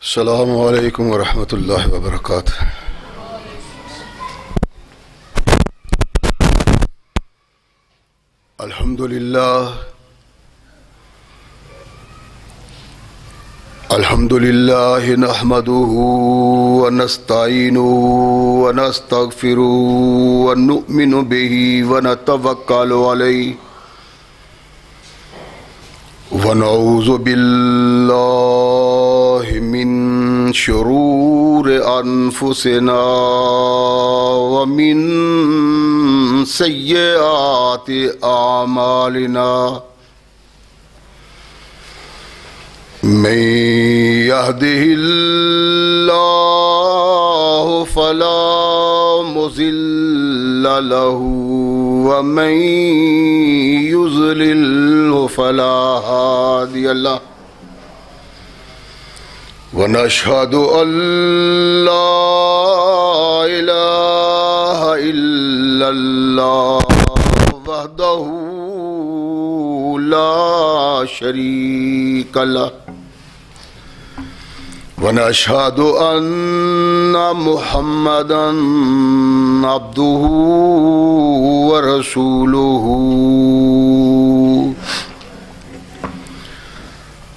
السلام علیکم ورحمۃ اللہ وبرکاتہ۔ الحمد للہ نحمده ونستعینه ونستغفره ونؤمن به ونتوکل علیہ ونعوذ باللہ من شرور انفسنا ومن سیئات اعمالنا من يهده الله فلا مضل له ومن يضلل فلا هادي له ونشهد أن لا إله إلا الله وحده لا شريك له ونشهد أن محمدا عبده ورسوله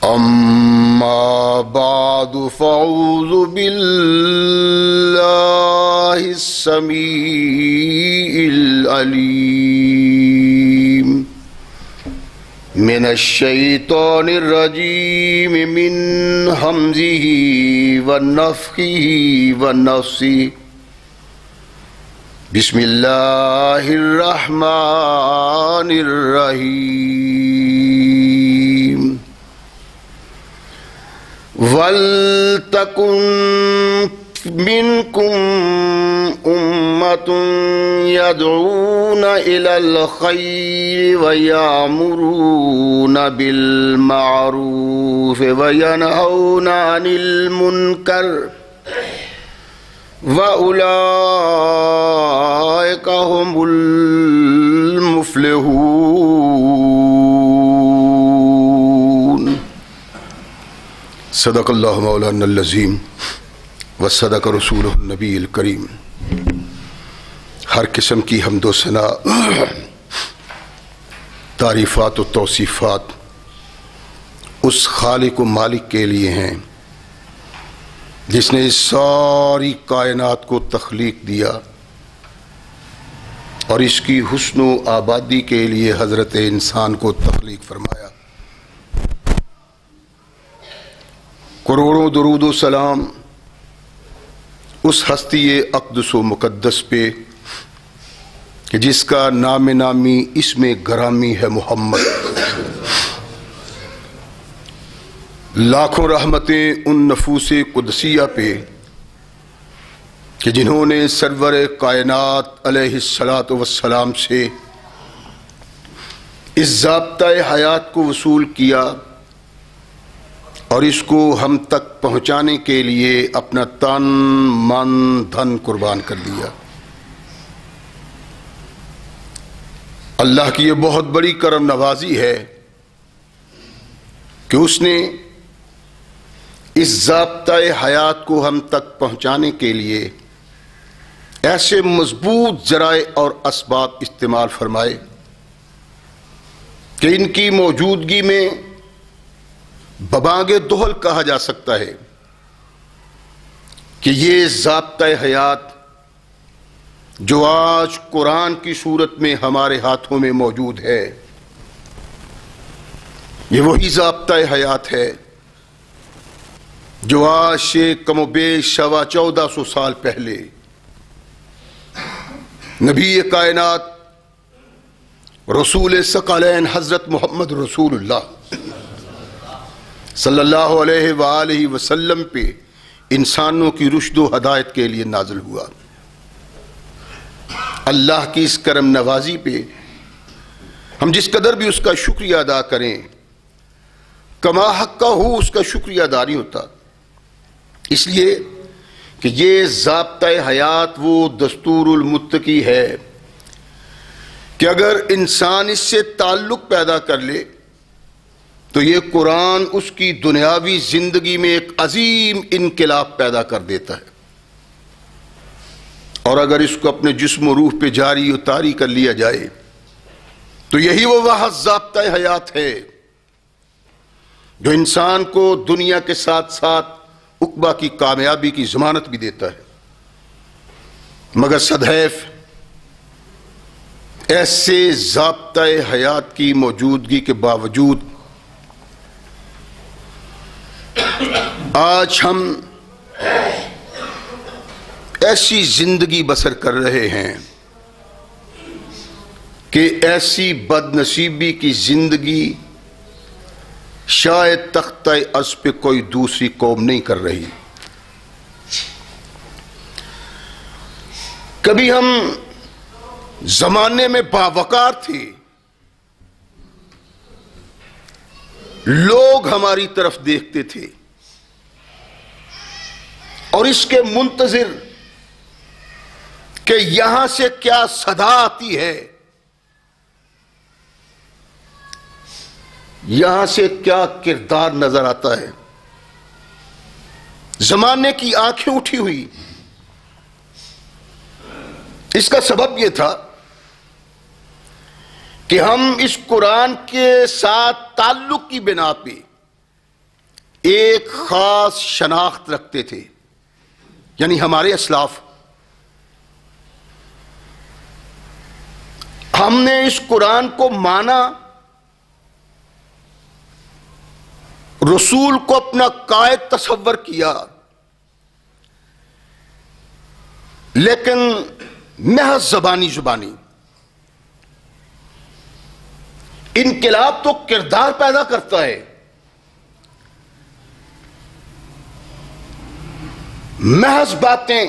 أما بعد فأعوذ بالله السميع العليم من الشيطان الرجيم من همزه ونفخه ونفثه بسم الله الرحمن الرحيم وَلْتَكُنْ مِنْكُمْ أُمَّةٌ يَدْعُونَ إِلَى الْخَيْرِ وَيَأْمُرُونَ بِالْمَعْرُوفِ وَيَنْهَوْنَ عَنِ الْمُنْكَرِ وَأُولَئِكَ هُمُ الْمُفْلِحُونَ۔ صدق اللہ مولانا العظیم وصدق رسولہ النبی الکریم۔ ہر قسم کی حمد و ثنا، تعریفات و توصیفات اس خالق و مالک کے لیے ہیں جس نے اس ساری کائنات کو تخلیق دیا اور اس کی حسن و آبادی کے لیے حضرت انسان کو تخلیق فرمایا۔ کروڑوں درود و سلام اس ہستی اقدس و مقدس پہ کہ جس کا نام نامی اسم گرامی ہے محمد۔ لاکھوں رحمتیں ان نفوس قدسیہ پہ کہ جنہوں نے سرور کائنات علیہ الصلاۃ والسلام سے اس ضابطۂ حیات کو وصول کیا اور اس کو ہم تک پہنچانے کے لیے اپنا تن من دھن قربان کر دیا۔ اللہ کی یہ بہت بڑی کرم نوازی ہے کہ اس نے اس ضابطۂ حیات کو ہم تک پہنچانے کے لیے ایسے مضبوط ذرائع اور اسباب استعمال فرمائے کہ ان کی موجودگی میں ببانگ دہل کہا جا سکتا ہے کہ یہ ضابطۂ حیات جو آج قرآن کی صورت میں ہمارے ہاتھوں میں موجود ہے، یہ وہی ضابطۂ حیات ہے جو آج سے کم و بیش 1450 سال پہلے نبی کائنات رسول ثقلین حضرت محمد رسول اللہ صلی اللہ علیہ وآلہ وسلم پہ انسانوں کی رشد و ہدایت کے لیے نازل ہوا۔ اللہ کی اس کرم نوازی پہ ہم جس قدر بھی اس کا شکریہ ادا کریں کما حق کا ہو اس کا شکریہ ادا نہیں ہوتا، اس لیے کہ یہ ضابطۂ حیات وہ دستور المتقی ہے کہ اگر انسان اس سے تعلق پیدا کر لے تو یہ قرآن اس کی دنیاوی زندگی میں ایک عظیم انقلاب پیدا کر دیتا ہے، اور اگر اس کو اپنے جسم و روح پہ جاری و طاری کر لیا جائے تو یہی وہ واحد ضابطۂ حیات ہے جو انسان کو دنیا کے ساتھ ساتھ عقبہ کی کامیابی کی ضمانت بھی دیتا ہے۔ مگر سدحیف ایسے ضابطۂ حیات کی موجودگی کے باوجود آج ہم ایسی زندگی بسر کر رہے ہیں کہ ایسی بد نصیبی کی زندگی شاید تختہ از پہ کوئی دوسری قوم نہیں کر رہی۔ کبھی ہم زمانے میں باوقار تھے، لوگ ہماری طرف دیکھتے تھے اور اس کے منتظر کہ یہاں سے کیا صدا آتی ہے، یہاں سے کیا کردار نظر آتا ہے۔ زمانے کی آنکھیں اٹھی ہوئی۔ اس کا سبب یہ تھا کہ ہم اس قرآن کے ساتھ تعلق کی بنا پہ ایک خاص شناخت رکھتے تھے، یعنی ہمارے اسلاف، ہم نے اس قرآن کو مانا، رسول کو اپنا قائد تصور کیا، لیکن محض زبانی انقلاب تو کردار پیدا کرتا ہے۔ محض باتیں،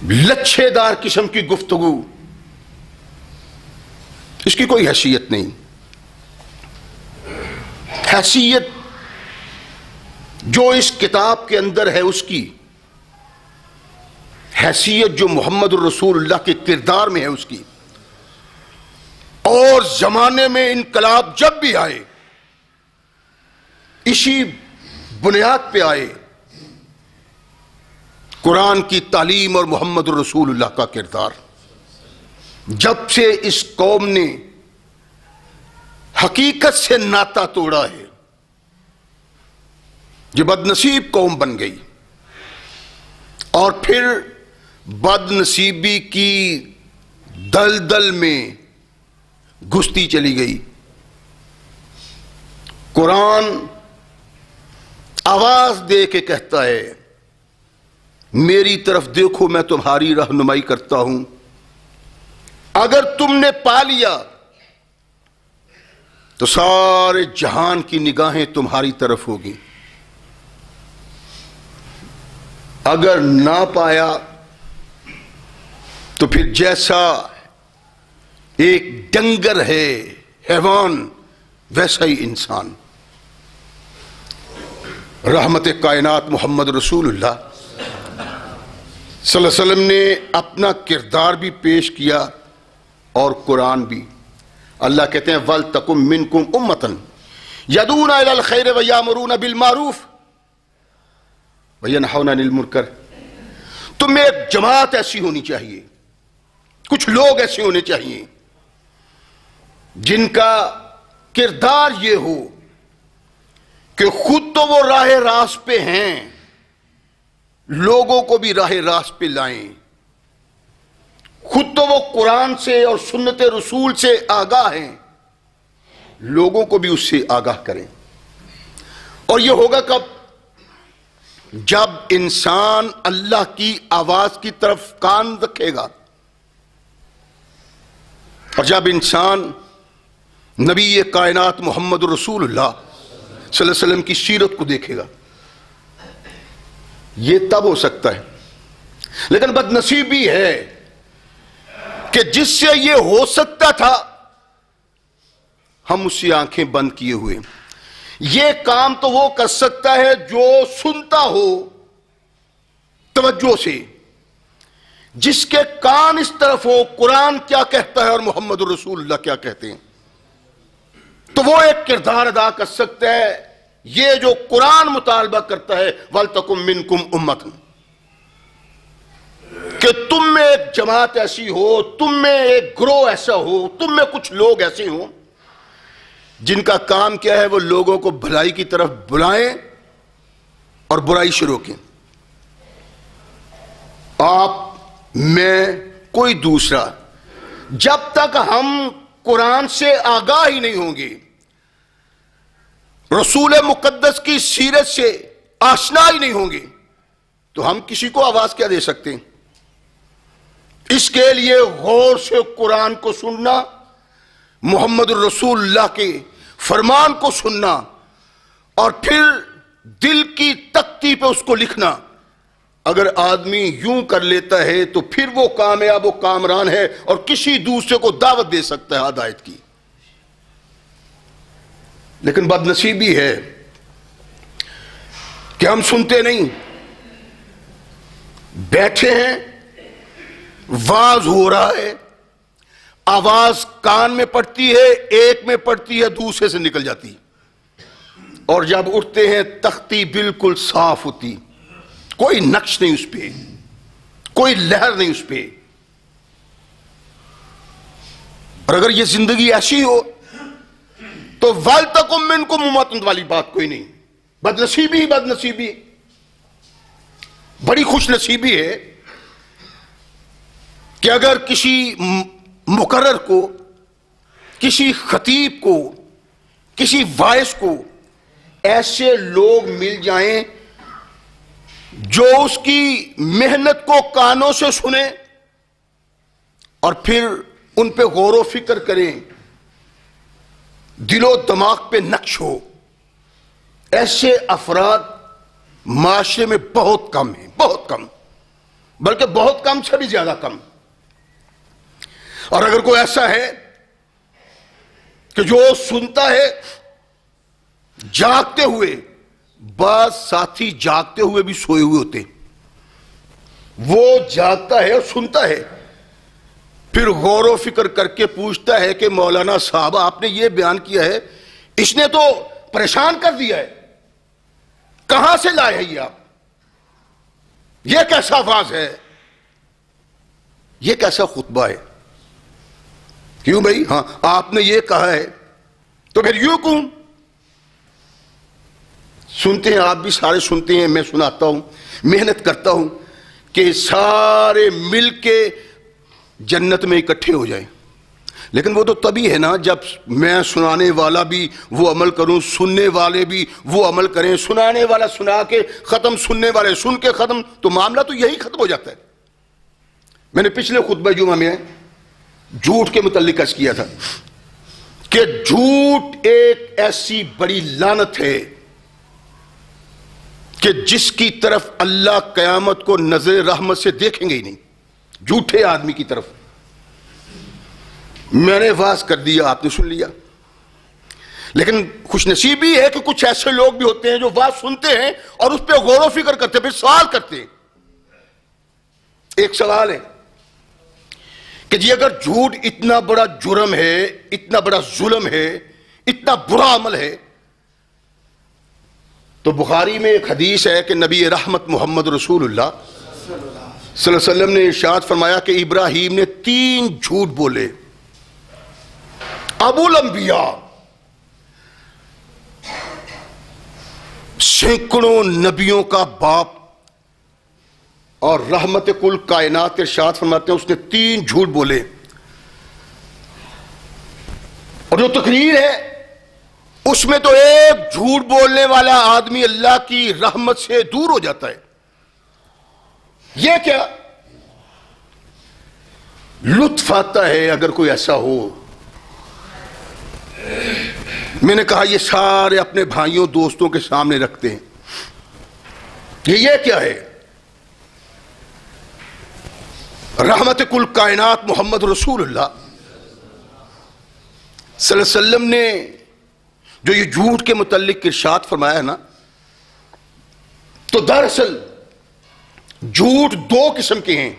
لچھے دار قسم کی گفتگو، اس کی کوئی حیثیت نہیں۔ حیثیت جو اس کتاب کے اندر ہے اس کی، حیثیت جو محمد الرسول اللہ کے کردار میں ہے اس کی، اور زمانے میں انقلاب جب بھی آئے اسی بنیاد پہ آئے، قرآن کی تعلیم اور محمد الرسول اللہ کا کردار۔ جب سے اس قوم نے حقیقت سے ناتا توڑا ہے، یہ بد نصیب قوم بن گئی، اور پھر بد نصیبی کی دلدل میں گھستی چلی گئی۔ قرآن آواز دے کے کہتا ہے، میری طرف دیکھو، میں تمہاری رہنمائی کرتا ہوں، اگر تم نے پا لیا تو سارے جہان کی نگاہیں تمہاری طرف ہوگی، اگر نہ پایا تو پھر جیسا ایک ڈنگر ہے، حیوان، ویسا ہی انسان۔ رحمت کائنات محمد رسول اللہ صلی اللہ علیہ وسلم نے اپنا کردار بھی پیش کیا اور قرآن بھی۔ اللہ کہتے ہیں وَلْتَكُمْ مِنْكُمْ أُمَّةً يَدْعُونَ إِلَى الْخَيْرِ وَيَأْمُرُونَ بِالْمَعْرُوفِ وَيَنْهَوْنَ عَنِ الْمُنكَرِ۔ تم میں ایک جماعت ایسی ہونی چاہیے، کچھ لوگ ایسے ہونے چاہیے جن کا کردار یہ ہو کہ خود تو وہ راہ راست پہ ہیں، لوگوں کو بھی راہ راست پہ لائیں، خود تو وہ قرآن سے اور سنت رسول سے آگاہ ہیں، لوگوں کو بھی اس سے آگاہ کریں۔ اور یہ ہوگا کب؟ جب انسان اللہ کی آواز کی طرف کان رکھے گا، اور جب انسان نبی کائنات محمد رسول اللہ صلی اللہ علیہ وسلم کی سیرت کو دیکھے گا، یہ تب ہو سکتا ہے۔ لیکن بدنصیبی ہے کہ جس سے یہ ہو سکتا تھا ہم اس سے آنکھیں بند کیے ہوئے۔ یہ کام تو وہ کر سکتا ہے جو سنتا ہو توجہ سے، جس کے کان اس طرف ہو قرآن کیا کہتا ہے اور محمد رسول اللہ کیا کہتے ہیں۔ تو وہ ایک کردار ادا کر سکتا ہے یہ جو قرآن مطالبہ کرتا ہے وَلْتَكُن مِّنكُمْ أُمَّةٌ، کہ تم میں ایک جماعت ایسی ہو، تم میں ایک گروہ ایسا ہو، تم میں کچھ لوگ ایسے ہوں جن کا کام کیا ہے، وہ لوگوں کو بھلائی کی طرف بلائیں اور برائی سے روکیں۔ آپ میں کوئی دوسرا، جب تک ہم قرآن سے آگاہ ہی نہیں ہوں گے، رسول مقدس کی سیرت سے آشنا ہی نہیں ہوں گے، تو ہم کسی کو آواز کیا دے سکتے ہیں؟ اس کے لیے غور سے قرآن کو سننا، محمد الرسول اللہ کے فرمان کو سننا، اور پھر دل کی تختی پہ اس کو لکھنا۔ اگر آدمی یوں کر لیتا ہے تو پھر وہ کامیاب و کامران ہے اور کسی دوسرے کو دعوت دے سکتا ہے ہدایت کی۔ لیکن بدنصیبی ہے کہ ہم سنتے نہیں، بیٹھے ہیں، واز ہو رہا ہے، آواز کان میں پڑتی ہے، ایک میں پڑتی ہے، دوسرے سے نکل جاتی، اور جب اٹھتے ہیں تختی بالکل صاف ہوتی، کوئی نقش نہیں اس پہ، کوئی لہر نہیں اس پہ۔ اور اگر یہ زندگی ایسی ہو تو وَلْتَكُن مِّنكُمْ أُمَّةٌ والی بات کوئی نہیں۔ بدنصیبی ہی بدنصیبی، بڑی خوش نصیبی ہے کہ اگر کسی مقرر کو، کسی خطیب کو، کسی وائس کو ایسے لوگ مل جائیں جو اس کی محنت کو کانوں سے سنیں اور پھر ان پہ غور و فکر کریں، دل و دماغ پہ نقش ہو۔ ایسے افراد معاشرے میں بہت کم ہیں، بہت کم، بلکہ بہت کم سے بھی زیادہ کم۔ اور اگر کوئی ایسا ہے کہ جو سنتا ہے جاگتے ہوئے، بعض ساتھی جاگتے ہوئے بھی سوئے ہوئے ہوتے، وہ جاگتا ہے اور سنتا ہے، پھر غور و فکر کر کے پوچھتا ہے کہ مولانا صاحب آپ نے یہ بیان کیا ہے، اس نے تو پریشان کر دیا ہے، کہاں سے لائے ہیں یہ آپ؟ یہ کیسا واز ہے، یہ کیسا خطبہ ہے؟ کیوں بھائی؟ ہاں آپ نے یہ کہا ہے تو پھر یوں کہوں؟ سنتے ہیں، آپ بھی سارے سنتے ہیں، میں سناتا ہوں، محنت کرتا ہوں کہ سارے مل کے جنت میں اکٹھے ہو جائیں، لیکن وہ تو تبھی ہے نا جب میں سنانے والا بھی وہ عمل کروں، سننے والے بھی وہ عمل کریں، سنانے والا سنا کے ختم، سننے والے سن کے ختم، تو معاملہ تو یہی ختم ہو جاتا ہے۔ میں نے پچھلے خطبہ جمعہ میں جھوٹ کے متعلق عرض کیا تھا کہ جھوٹ ایک ایسی بڑی لعنت ہے کہ جس کی طرف اللہ قیامت کو نظر رحمت سے دیکھیں گے ہی نہیں، جھوٹے آدمی کی طرف۔ میں نے واز کر دیا، آپ نے سن لیا، لیکن خوش نصیبی ہے کہ کچھ ایسے لوگ بھی ہوتے ہیں جو واز سنتے ہیں اور اس پہ غور و فکر کرتے، پھر سوال کرتے ہیں۔ ایک سوال ہے کہ جی اگر جھوٹ اتنا بڑا جرم ہے، اتنا بڑا ظلم ہے، اتنا برا عمل ہے، تو بخاری میں ایک حدیث ہے کہ نبی رحمت محمد رسول اللہ صلی اللہ علیہ وسلم نے ارشاد فرمایا کہ ابراہیم نے 3 جھوٹ بولے، ابو الانبیاء، سینکڑوں نبیوں کا باپ اور رحمت کل کائنات، ارشاد فرماتے ہیں اس نے 3 جھوٹ بولے، اور جو تقریر ہے اس میں تو ایک جھوٹ بولنے والا آدمی اللہ کی رحمت سے دور ہو جاتا ہے۔ یہ کیا لطف آتا ہے اگر کوئی ایسا ہو۔ میں نے کہا یہ سارے اپنے بھائیوں دوستوں کے سامنے رکھتے ہیں، یہ کیا ہے؟ رحمت کل کائنات محمد رسول اللہ صلی اللہ علیہ وسلم نے جو یہ جھوٹ کے متعلق ارشاد فرمایا ہے نا، تو دراصل جھوٹ 2 قسم کے ہیں۔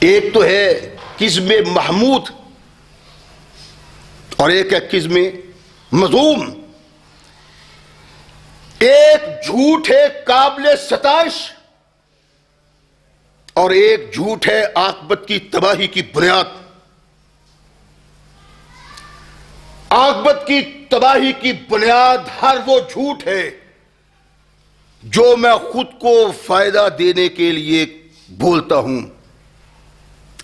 ایک تو ہے کذب محمود اور ایک ہے قزم مذموم. ایک جھوٹ ہے قابل ستائش اور ایک جھوٹ ہے عاقبت کی تباہی کی بنیاد. عاقبت کی تباہی کی بنیاد ہر وہ جھوٹ ہے جو میں خود کو فائدہ دینے کے لیے بولتا ہوں،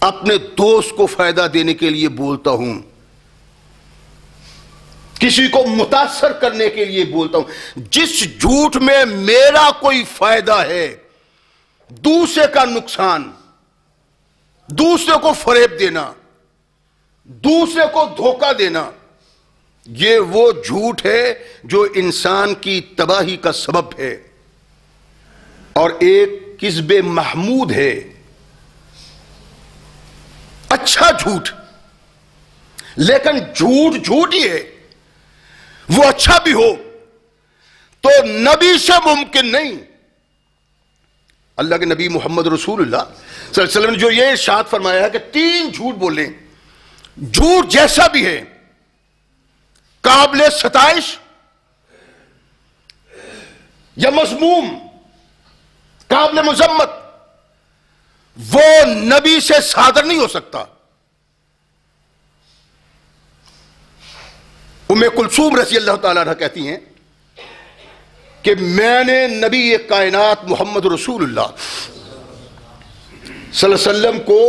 اپنے دوست کو فائدہ دینے کے لیے بولتا ہوں، کسی کو متاثر کرنے کے لیے بولتا ہوں. جس جھوٹ میں میرا کوئی فائدہ ہے، دوسرے کا نقصان، دوسرے کو فریب دینا، دوسرے کو دھوکہ دینا، یہ وہ جھوٹ ہے جو انسان کی تباہی کا سبب ہے. اور ایک کذب محمود ہے، اچھا جھوٹ، لیکن جھوٹ جھوٹ ہی ہے، وہ اچھا بھی ہو تو نبی سے ممکن نہیں. اللہ کے نبی محمد رسول اللہ صلی اللہ علیہ وسلم نے جو یہ ارشاد فرمایا ہے کہ 3 جھوٹ بولیں، جھوٹ جیسا بھی ہے، قابل ستائش یا مذموم، قابل مذمت، وہ نبی سے صادر نہیں ہو سکتا. ام کلثوم رضی اللہ تعالیٰ عنہ کہتی ہیں کہ میں نے نبی کائنات محمد رسول اللہ صلی اللہ علیہ وسلم کو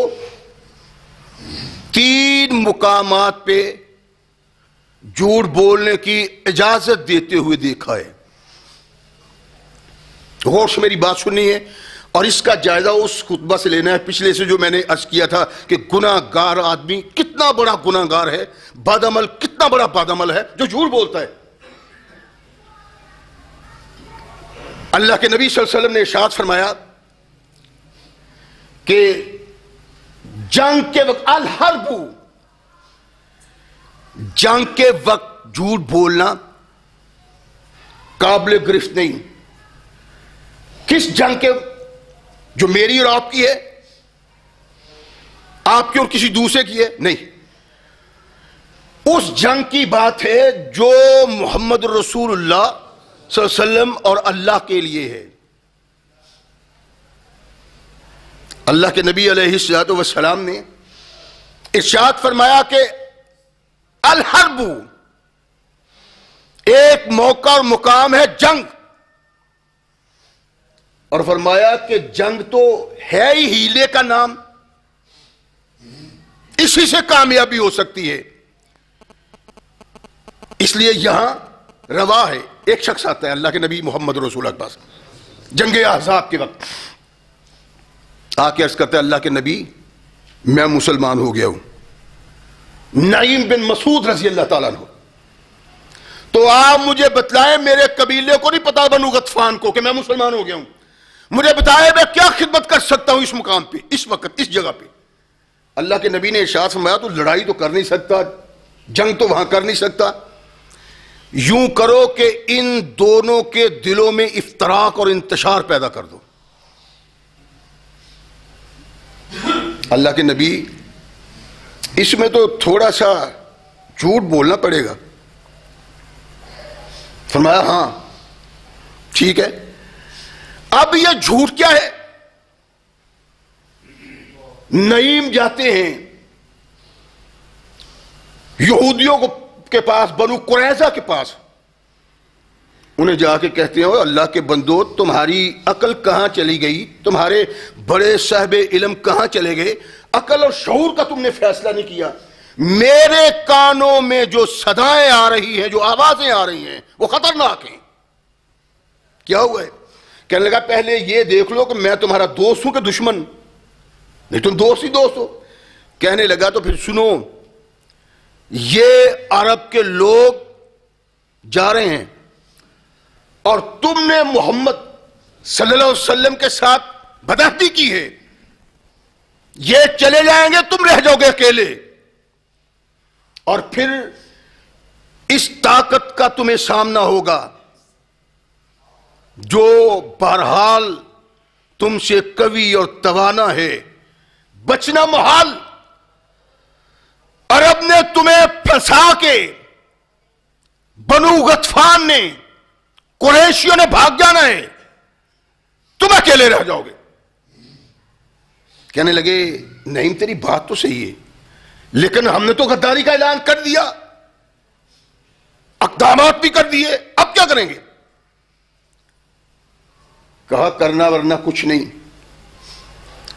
3 مقامات پہ جھوٹ بولنے کی اجازت دیتے ہوئے دیکھا ہے. غور سے میری بات سننی ہے اور اس کا جائزہ اس خطبہ سے لینا ہے پچھلے سے جو میں نے عرض کیا تھا کہ گناہ گار آدمی کتنا بڑا گناہ گار ہے، بدعمل کتنا بڑا بدعمل ہے جو جھوٹ بولتا ہے. اللہ کے نبی صلی اللہ علیہ وسلم نے ارشاد فرمایا کہ جنگ کے وقت الحرب، جنگ کے وقت جھوٹ بولنا قابل گرفت نہیں. کس جنگ کے؟ جو میری اور آپ کی ہے، آپ کی اور کسی دوسرے کی ہے؟ نہیں، اس جنگ کی بات ہے جو محمد رسول اللہ صلی اللہ علیہ وسلم اور اللہ کے لیے ہے. اللہ کے نبی علیہ الصلوۃ والسلام نے ارشاد فرمایا کہ الحرب، ایک موقع اور مقام ہے جنگ، اور فرمایا کہ جنگ تو ہے ہی ہیلے کا نام، اسی سے کامیابی ہو سکتی ہے. اس لیے یہاں روا ہے، ایک شخص آتا ہے اللہ کے نبی محمد رسول اللہ کے پاس جنگ احزاب کے وقت، آ کے عرض کرتا ہے اللہ کے نبی میں مسلمان ہو گیا ہوں. نعیم بن مسعود رضی اللہ تعالیٰ عنہ، تو آپ مجھے بتلائیں، میرے قبیلے کو نہیں پتا بنو غطفان کو کہ میں مسلمان ہو گیا ہوں، مجھے بتائے میں کیا خدمت کر سکتا ہوں اس مقام پہ، اس وقت، اس جگہ پہ. اللہ کے نبی نے ارشاد فرمایا تو لڑائی تو کر نہیں سکتا، جنگ تو وہاں کر نہیں سکتا، یوں کرو کہ ان دونوں کے دلوں میں افتراق اور انتشار پیدا کر دو. اللہ کے نبی اس میں تو تھوڑا سا جھوٹ بولنا پڑے گا. فرمایا ہاں ٹھیک ہے. اب یہ جھوٹ کیا ہے؟ نعیم جاتے ہیں یہودیوں کے پاس، بنو قریظہ کے پاس، انہیں جا کے کہتے ہیں اللہ کے بندو تمہاری عقل کہاں چلی گئی، تمہارے بڑے صاحب علم کہاں چلے گئے، عقل اور شعور کا تم نے فیصلہ نہیں کیا. میرے کانوں میں جو صدائیں آ رہی ہیں، جو آوازیں آ رہی ہیں، وہ خطرناک ہیں. کیا ہوا ہے؟ کہنے لگا پہلے یہ دیکھ لو کہ میں تمہارا دوست ہوں کہ دشمن؟ نہیں، تم دوست ہی دوست ہو. کہنے لگا تو پھر سنو، یہ عرب کے لوگ جا رہے ہیں اور تم نے محمد صلی اللہ علیہ وسلم کے ساتھ بدعہدی کی ہے، یہ چلے جائیں گے، تم رہ جاؤ گے اکیلے، اور پھر اس طاقت کا تمہیں سامنا ہوگا جو بہرحال تم سے قوی اور توانا ہے، بچنا محال. عرب نے تمہیں پھنسا کے بنو غطفان نے، قریشیوں نے بھاگ جانا ہے، تم اکیلے رہ جاؤ گے۔ کہنے لگے نہیں تیری بات تو صحیح ہے، لیکن ہم نے تو غداری کا اعلان کر دیا، اقدامات بھی کر دیے، اب کیا کریں گے؟ کہا کرنا ورنہ کچھ نہیں،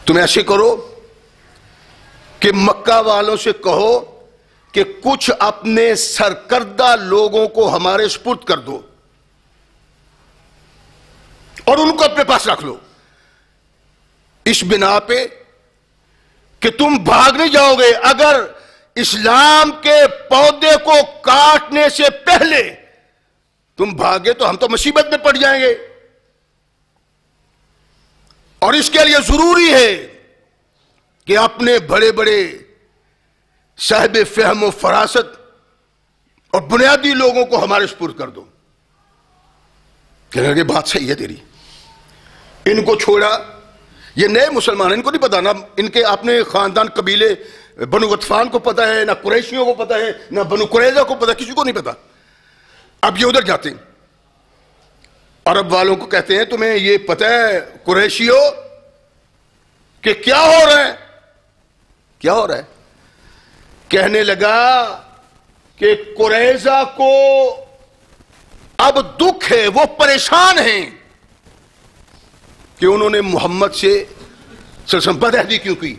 تم ایسے کرو کہ مکہ والوں سے کہو کہ کچھ اپنے سرکردہ لوگوں کو ہمارے سپرد کر دو اور ان کو اپنے پاس رکھ لو، اس بنا پہ کہ تم بھاگ نہیں جاؤ گے۔ اگر اسلام کے پودے کو کاٹنے سے پہلے تم بھاگے تو ہم تو مصیبت میں پڑ جائیں گے، اور اس کے لیے ضروری ہے کہ اپنے بڑے بڑے صاحب فہم و فراست اور بنیادی لوگوں کو ہمارے سپرد کر دو۔ کہنے لگے بات صحیح ہے تیری۔ ان کو چھوڑا، یہ نئے مسلمان، ان کو نہیں پتا، نہ ان کے اپنے خاندان قبیلے بنو غطفان کو پتا ہے، نہ قریشیوں کو پتا ہے، نہ بنو قریظہ کو پتا، کسی کو نہیں پتا۔ اب یہ ادھر جاتے ہیں، عرب والوں کو کہتے ہیں تمہیں یہ پتا ہے قریشیوں کہ کیا ہو رہا ہے؟ کیا ہو رہا ہے؟ کہنے لگا کہ قریظہ کو اب دکھ ہے، وہ پریشان ہیں کہ انہوں نے محمد سے بدعہدی کیوں کی،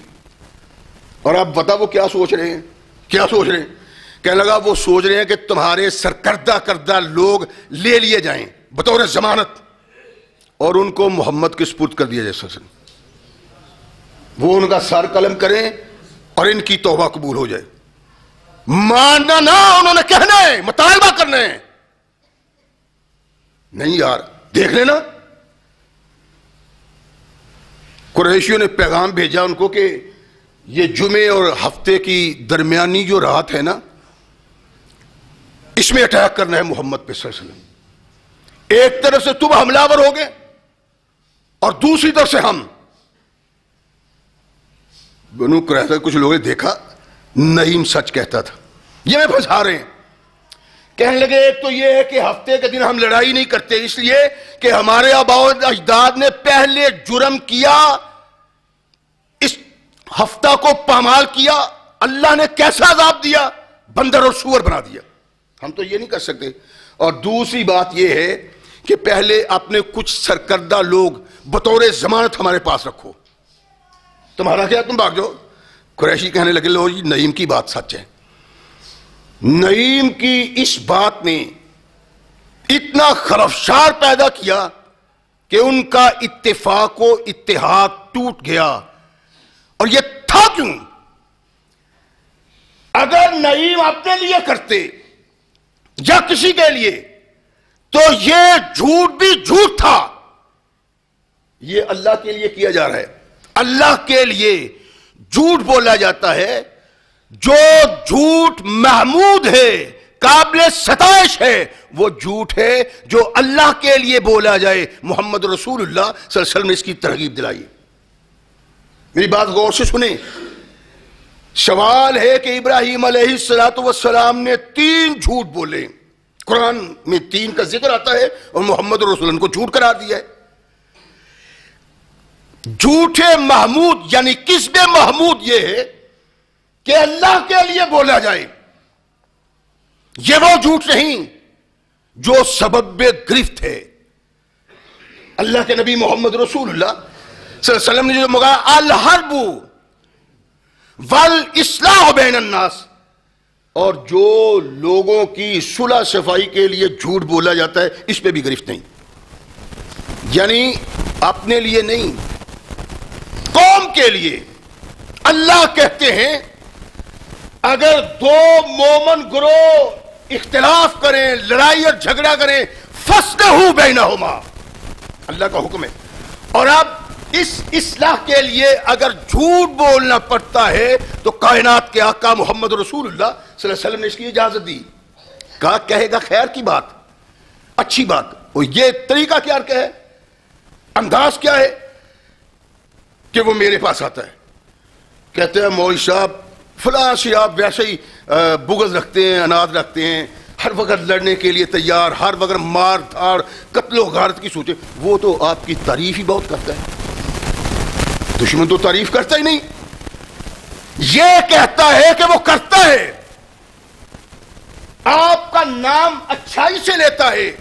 اور اب بتا وہ کیا سوچ رہے ہیں؟ کیا سوچ رہے ہیں؟ کہنے لگا وہ سوچ رہے ہیں کہ تمہارے سرکردہ کردہ لوگ لے لیے جائیں بطور ضمانت اور ان کو محمد کے سپرد کر دیا جائے صلی اللہ علیہ وسلم، وہ ان کا سر قلم کریں اور ان کی توبہ قبول ہو جائے۔ ماننا نہ، انہوں نے کہنا ہے، مطالبہ کرنا ہے، نہیں یار دیکھ لینا۔ قریشیوں نے پیغام بھیجا ان کو کہ یہ جمعے اور ہفتے کی درمیانی جو رات ہے نا، اس میں اٹیک کرنا ہے محمد پہ صلی اللہ علیہ وسلم۔ ایک طرف سے تم حملہ آور ہوگے اور دوسری طرف سے ہم۔ بنو قریظہ کچھ لوگوں نے دیکھا نعیم سچ کہتا تھا، یہ میں پھنسا رہے ہیں۔ کہنے لگے ایک تو یہ ہے کہ ہفتے کے دن ہم لڑائی نہیں کرتے، اس لیے کہ ہمارے آباء و اجداد نے پہلے جرم کیا، اس ہفتہ کو پامال کیا، اللہ نے کیسا عذاب دیا، بندر اور سور بنا دیا، ہم تو یہ نہیں کر سکتے۔ اور دوسری بات یہ ہے کہ پہلے اپنے کچھ سرکردہ لوگ بطور ضمانت ہمارے پاس رکھو، تمہارا کیا تم بھاگ جاؤ۔ قریشی کہنے لگے لو جی نعیم کی بات سچ ہے۔ نعیم کی اس بات نے اتنا خرفشار پیدا کیا کہ ان کا اتفاق و اتحاد ٹوٹ گیا۔ اور یہ تھا کیوں؟ اگر نعیم اپنے لیے کرتے یا کسی کے لیے تو یہ جھوٹ بھی جھوٹ تھا، یہ اللہ کے لیے کیا جا رہا ہے۔ اللہ کے لیے جھوٹ بولا جاتا ہے، جو جھوٹ محمود ہے، قابل ستائش ہے، وہ جھوٹ ہے جو اللہ کے لیے بولا جائے۔ محمد رسول اللہ صلی اللہ علیہ وسلم نے اس کی ترغیب دلائی۔ میری بات غور سے سنیں۔ سوال ہے کہ ابراہیم علیہ السلام نے 3 جھوٹ بولے، قرآن میں 3 کا ذکر آتا ہے اور محمد رسول اللہ کو جھوٹ قرار دیا ہے۔ جھوٹے محمود یعنی کذب محمود یہ ہے کہ اللہ کے لیے بولا جائے، یہ وہ جھوٹ نہیں جو سبب گرفت ہے۔ اللہ کے نبی محمد رسول اللہ صلی اللہ علیہ وسلم نے جو مقام الحرب والاصلاح بین الناس، اور جو لوگوں کی صلح صفائی کے لیے جھوٹ بولا جاتا ہے اس پہ بھی گرفت نہیں، یعنی اپنے لیے نہیں، قوم کے لیے۔ اللہ کہتے ہیں اگر 2 مومن گروہ اختلاف کریں، لڑائی اور جھگڑا کریں، فَاصْلِحُوا بَيْنَهُمَا، اللہ کا حکم ہے۔ اور اب اس اصلاح کے لیے اگر جھوٹ بولنا پڑتا ہے تو کائنات کے آقا محمد رسول اللہ صلی اللہ علیہ وسلم نے اس کی اجازت دی، کہا کہے گا خیر کی بات، اچھی بات۔ اور یہ طریقہ کیا ہے، انداز کیا ہے کہ وہ میرے پاس آتا ہے، کہتے ہیں مولوی صاحب فلاں سے آپ ویسے ہی بغض رکھتے ہیں، اناد رکھتے ہیں، ہر وقت لڑنے کے لیے تیار، ہر وقت مار دھاڑ قتل و غارت کی سوچیں، وہ تو آپ کی تعریف ہی بہت کرتا ہے۔ دشمن تو تعریف کرتا ہی نہیں، یہ کہتا ہے کہ وہ کرتا ہے، آپ کا نام اچھائی سے لیتا ہے،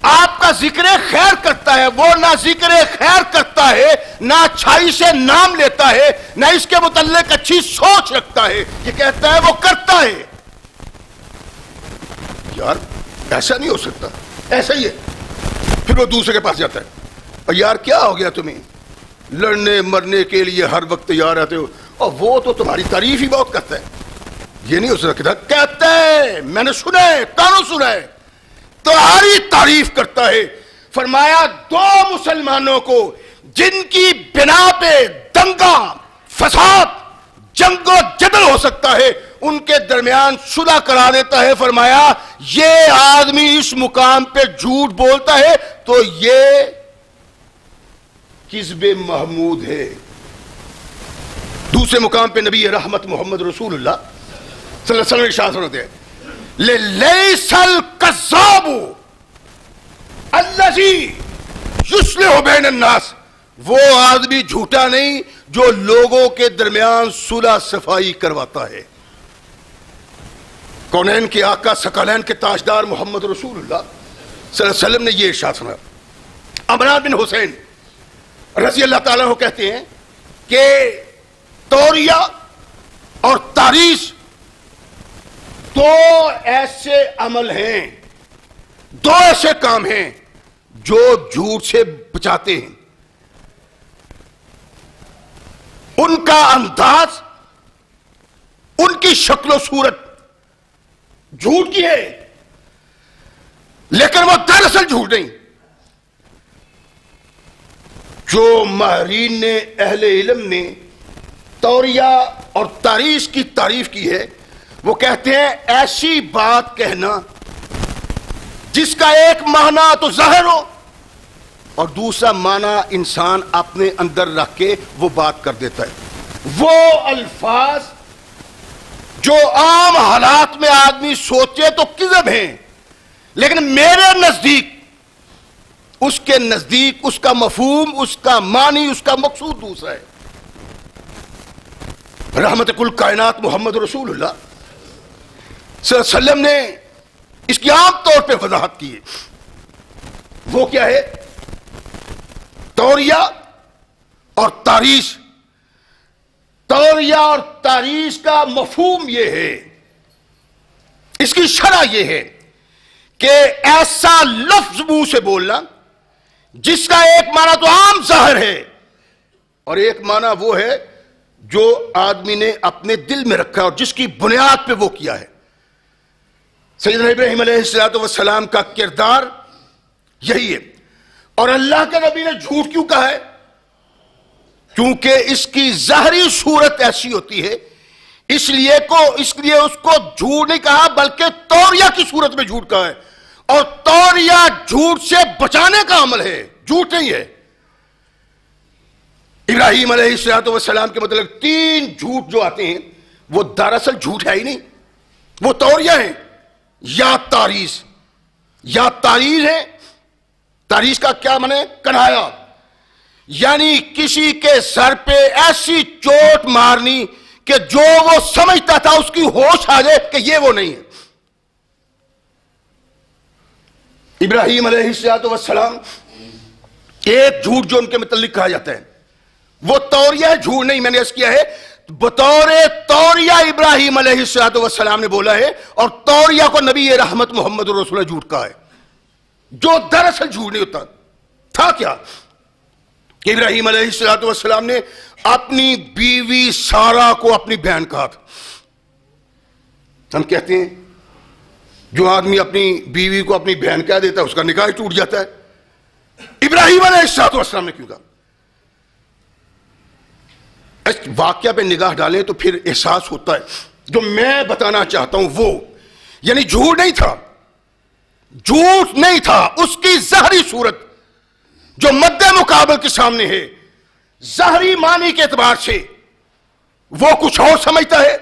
آپ کا ذکر خیر کرتا ہے، وہ نہ ذکر خیر کرتا ہے، نہ اچھائی سے نام لیتا ہے، نہ اس کے متعلق اچھی سوچ رکھتا ہے، یہ کہتا ہے وہ کرتا ہے۔ یار ایسا نہیں ہو سکتا، ایسا ہی ہے۔ پھر وہ دوسرے کے پاس جاتا ہے، اور یار کیا ہو گیا تمہیں، لڑنے مرنے کے لیے ہر وقت تیار رہتے ہو، اور وہ تو تمہاری تعریف ہی بہت کرتا ہے۔ یہ نہیں ہو سکتا، کہتا ہے، میں نے سنا ہے، کانوں سنا ہے، تمہاری تعریف کرتا ہے۔ فرمایا دو مسلمانوں کو جن کی بنا پہ دنگا فساد جنگ و جدل ہو سکتا ہے، ان کے درمیان صلح کرا دیتا ہے۔ فرمایا یہ آدمی اس مقام پہ جھوٹ بولتا ہے تو یہ کذب محمود ہے۔ دوسرے مقام پہ نبی رحمت محمد رسول اللہ صلی اللہ علیہ وسلم ارشاد فرماتے ہیں لَيْسَ الْكَذَّابُ الَّذِي يُصْلِحُ بَيْنَ النَّاسِ، وہ آدمی جھوٹا نہیں جو لوگوں کے درمیان صلح صفائی کرواتا ہے۔ کونین کے آقا ثقلین کے تاجدار محمد رسول اللہ صلی اللہ علیہ وسلم نے یہ ارشاد فرمایا۔ عمران بن حسین رضی اللہ تعالیٰ عنہ کہتے ہیں کہ توریہ اور تاریخ دو ایسے عمل ہیں، دو ایسے کام ہیں جو جھوٹ سے بچاتے ہیں۔ ان کا انداز، ان کی شکل و صورت جھوٹ کی ہے، لیکن وہ دراصل جھوٹ نہیں۔ جو ماہرین نے، اہل علم نے توریہ اور تاریخ کی تعریف کی ہے، وہ کہتے ہیں ایسی بات کہنا جس کا ایک معنی تو ظاہر ہو اور دوسرا معنی انسان اپنے اندر رکھ کے وہ بات کر دیتا ہے۔ وہ الفاظ جو عام حالات میں آدمی سوچے تو کذب ہیں، لیکن میرے نزدیک، اس کے نزدیک اس کا مفہوم، اس کا معنی، اس کا مقصود دوسرا ہے۔ رحمت کل کائنات محمد رسول اللہ صلی اللہ علیہ وسلم نے اس کی عام طور پہ وضاحت کی ہے۔ وہ کیا ہے؟ توریہ اور تاریخ۔ توریہ اور تاریخ کا مفہوم یہ ہے، اس کی شرح یہ ہے کہ ایسا لفظ منہ سے بولنا جس کا ایک معنی تو عام ظاہر ہے اور ایک معنی وہ ہے جو آدمی نے اپنے دل میں رکھا اور جس کی بنیاد پہ وہ کیا ہے۔ سیدنا ابراہیم علیہ السلام کا کردار یہی ہے، اور اللہ کے نبی نے جھوٹ کیوں کہا ہے؟ کیونکہ اس کی ظاہری صورت ایسی ہوتی ہے، اس لیے اس کو جھوٹ نہیں کہا بلکہ توریہ کی صورت میں جھوٹ کہا ہے، اور توریہ جھوٹ سے بچانے کا عمل ہے، جھوٹ نہیں ہے۔ ابراہیم علیہ السلام کے مطلب 3 جھوٹ جو آتے ہیں وہ دراصل جھوٹ ہے ہی نہیں، وہ توریہ ہیں، یا تاریخ ہے۔ تاریخ کا کیا معنی؟ کنایا، یعنی کسی کے سر پہ ایسی چوٹ مارنی کہ جو وہ سمجھتا تھا اس کی ہوش آ جائے کہ یہ وہ نہیں ہے۔ ابراہیم علیہ السلام ایک جھوٹ جو ان کے متعلق کہا جاتا ہے وہ توریہ ہے، جھوٹ نہیں۔ میں نے عرض کیا ہے بطور توریہ ابراہیم علیہ السلام نے بولا ہے، اور توریہ کو نبی رحمت محمد رسول اللہ جھوٹ کہا ہے، جو دراصل جھوٹ نہیں ہوتا تھا۔ کیا کہ ابراہیم علیہ السلام نے اپنی بیوی سارہ کو اپنی بہن کہا تھا۔ ہم کہتے ہیں جو آدمی اپنی بیوی کو اپنی بہن کہہ دیتا ہے اس کا نکاح ٹوٹ جاتا ہے۔ ابراہیم علیہ السلام نے کیوں کہا؟ اس واقعہ پہ نگاہ ڈالیں تو پھر احساس ہوتا ہے جو میں بتانا چاہتا ہوں وہ، یعنی جھوٹ نہیں تھا، جھوٹ نہیں تھا، اس کی ظاہری صورت جو مد مقابل کے سامنے ہے، ظاہری معنی کے اعتبار سے وہ کچھ اور سمجھتا ہے،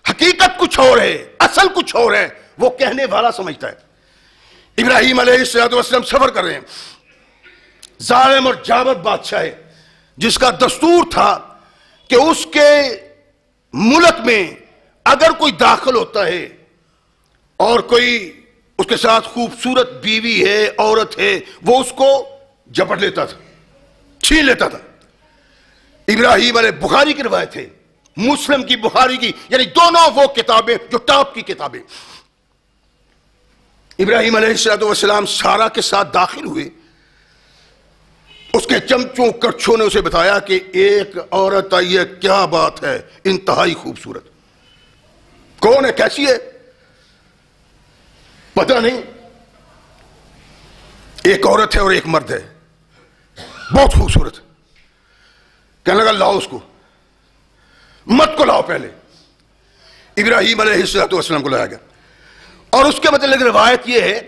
حقیقت کچھ اور ہے، اصل کچھ اور ہے، وہ کہنے والا سمجھتا ہے۔ ابراہیم علیہ السلام سفر کر رہے ہیں، ظالم اور جابر بادشاہ ہے جس کا دستور تھا کہ اس کے ملک میں اگر کوئی داخل ہوتا ہے اور کوئی اس کے ساتھ خوبصورت بیوی ہے، عورت ہے، وہ اس کو جپٹ لیتا تھا، چھین لیتا تھا۔ ابراہیم علیہ بخاری کی روایت ہے، مسلم کی، بخاری کی، یعنی دونوں وہ کتابیں جو ٹاپ کی کتابیں۔ ابراہیم علیہ السلام سارا کے ساتھ داخل ہوئے، اس کے چمچوں کرچھوں نے اسے بتایا کہ ایک عورت آئی ہے، کیا بات ہے، انتہائی خوبصورت۔ کون ہے، کیسی ہے، پتہ نہیں، ایک عورت ہے اور ایک مرد ہے، بہت خوبصورت۔ کہنے لگا لاؤ اس کو، مت کو لاؤ۔ پہلے ابراہیم علیہ السلام کو لایا گیا، اور اس کے متعلق روایت یہ ہے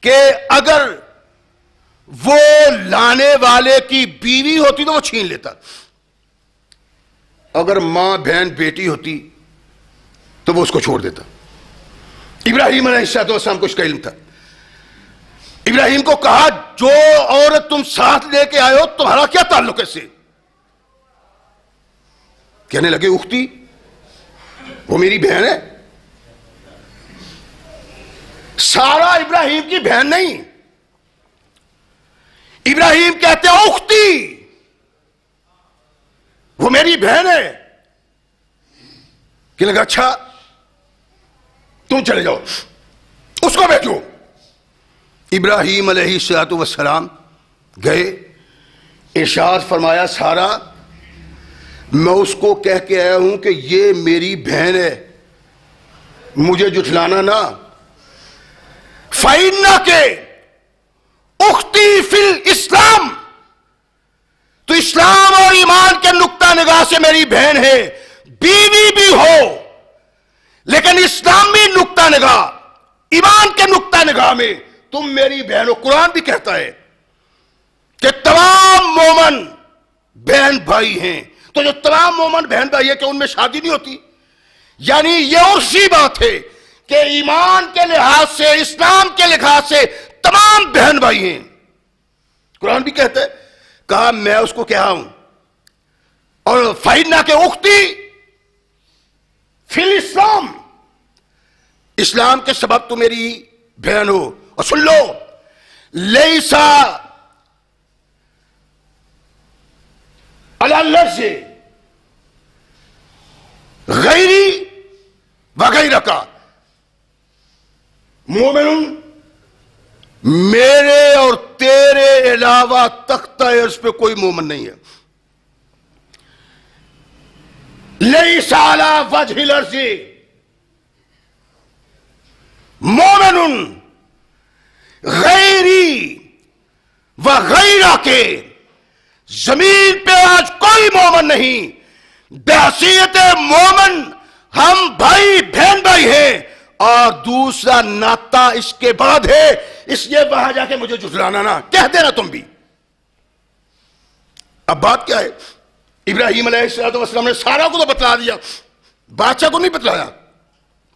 کہ اگر وہ لانے والے کی بیوی ہوتی تو وہ چھین لیتا، اگر ماں، بہن، بیٹی ہوتی تو وہ اس کو چھوڑ دیتا۔ ابراہیم علیہ السلام کو اس کا علم تھا۔ ابراہیم کو کہا جو عورت تم ساتھ لے کے آئے ہو تمہارا کیا تعلق ہے اس سے؟ کہنے لگے اختی، وہ میری بہن ہے۔ سارا ابراہیم کی بہن نہیں، ابراہیم کہتے ہیں اختی، وہ میری بہن ہے۔ کہنے لگا اچھا تم چلے جاؤ، اس کو بیچو۔ ابراہیم علیہ السلام گئے، ارشاد فرمایا سارا میں اس کو کہہ کے آیا ہوں کہ یہ میری بہن ہے، مجھے جھٹلانا نہ۔ فَإِنَّكَ اُخْتِي فِي الْإِسْلَامِ، تو اسلام اور ایمان کے نقطہ نگاہ سے میری بہن ہے، بیوی بھی ہو لیکن اسلامی نقطہ نگاہ، ایمان کے نقطہ نگاہ میں تم میری بہن ہو۔ قرآن بھی کہتا ہے کہ تمام مومن بہن بھائی ہیں، تو جو تمام مومن بہن بھائی ہے کہ ان میں شادی نہیں ہوتی؟ یعنی یہ عرفی بات ہے کہ ایمان کے لحاظ سے، اسلام کے لحاظ سے تمام بہن بھائی ہیں۔ قرآن بھی کہتا ہے، کہا میں اس کو کہا ہوں، اور فَإِنَّكَ اُخْتِي فِي الْإِسْلَامِ، اسلام کے سبب تو میری بہن ہو۔ اور سن لو، لَيْسَ عَلَى اللَّفْظِ غَيْرِي وَغَيْرَكَ، مومن میرے اور تیرے علاوہ تختہ عرش پہ کوئی مومن نہیں ہے۔ لَيْسَ عَلَى وَجْهِ الْأَرْضِ مومن غیری وغیرہ، زمین پہ آج کوئی مومن نہیں، بحیثیت مومن ہم بھائی بہن بھائی ہیں، اور دوسرا ناتا اس کے بعد ہے، اس لیے وہاں جا کے مجھے جھٹلانا نہ کہہ دینا تم بھی۔ اب بات کیا ہے؟ ابراہیم علیہ السلام نے سارا کو تو بتلا دیا، بادشاہ کو نہیں بتلایا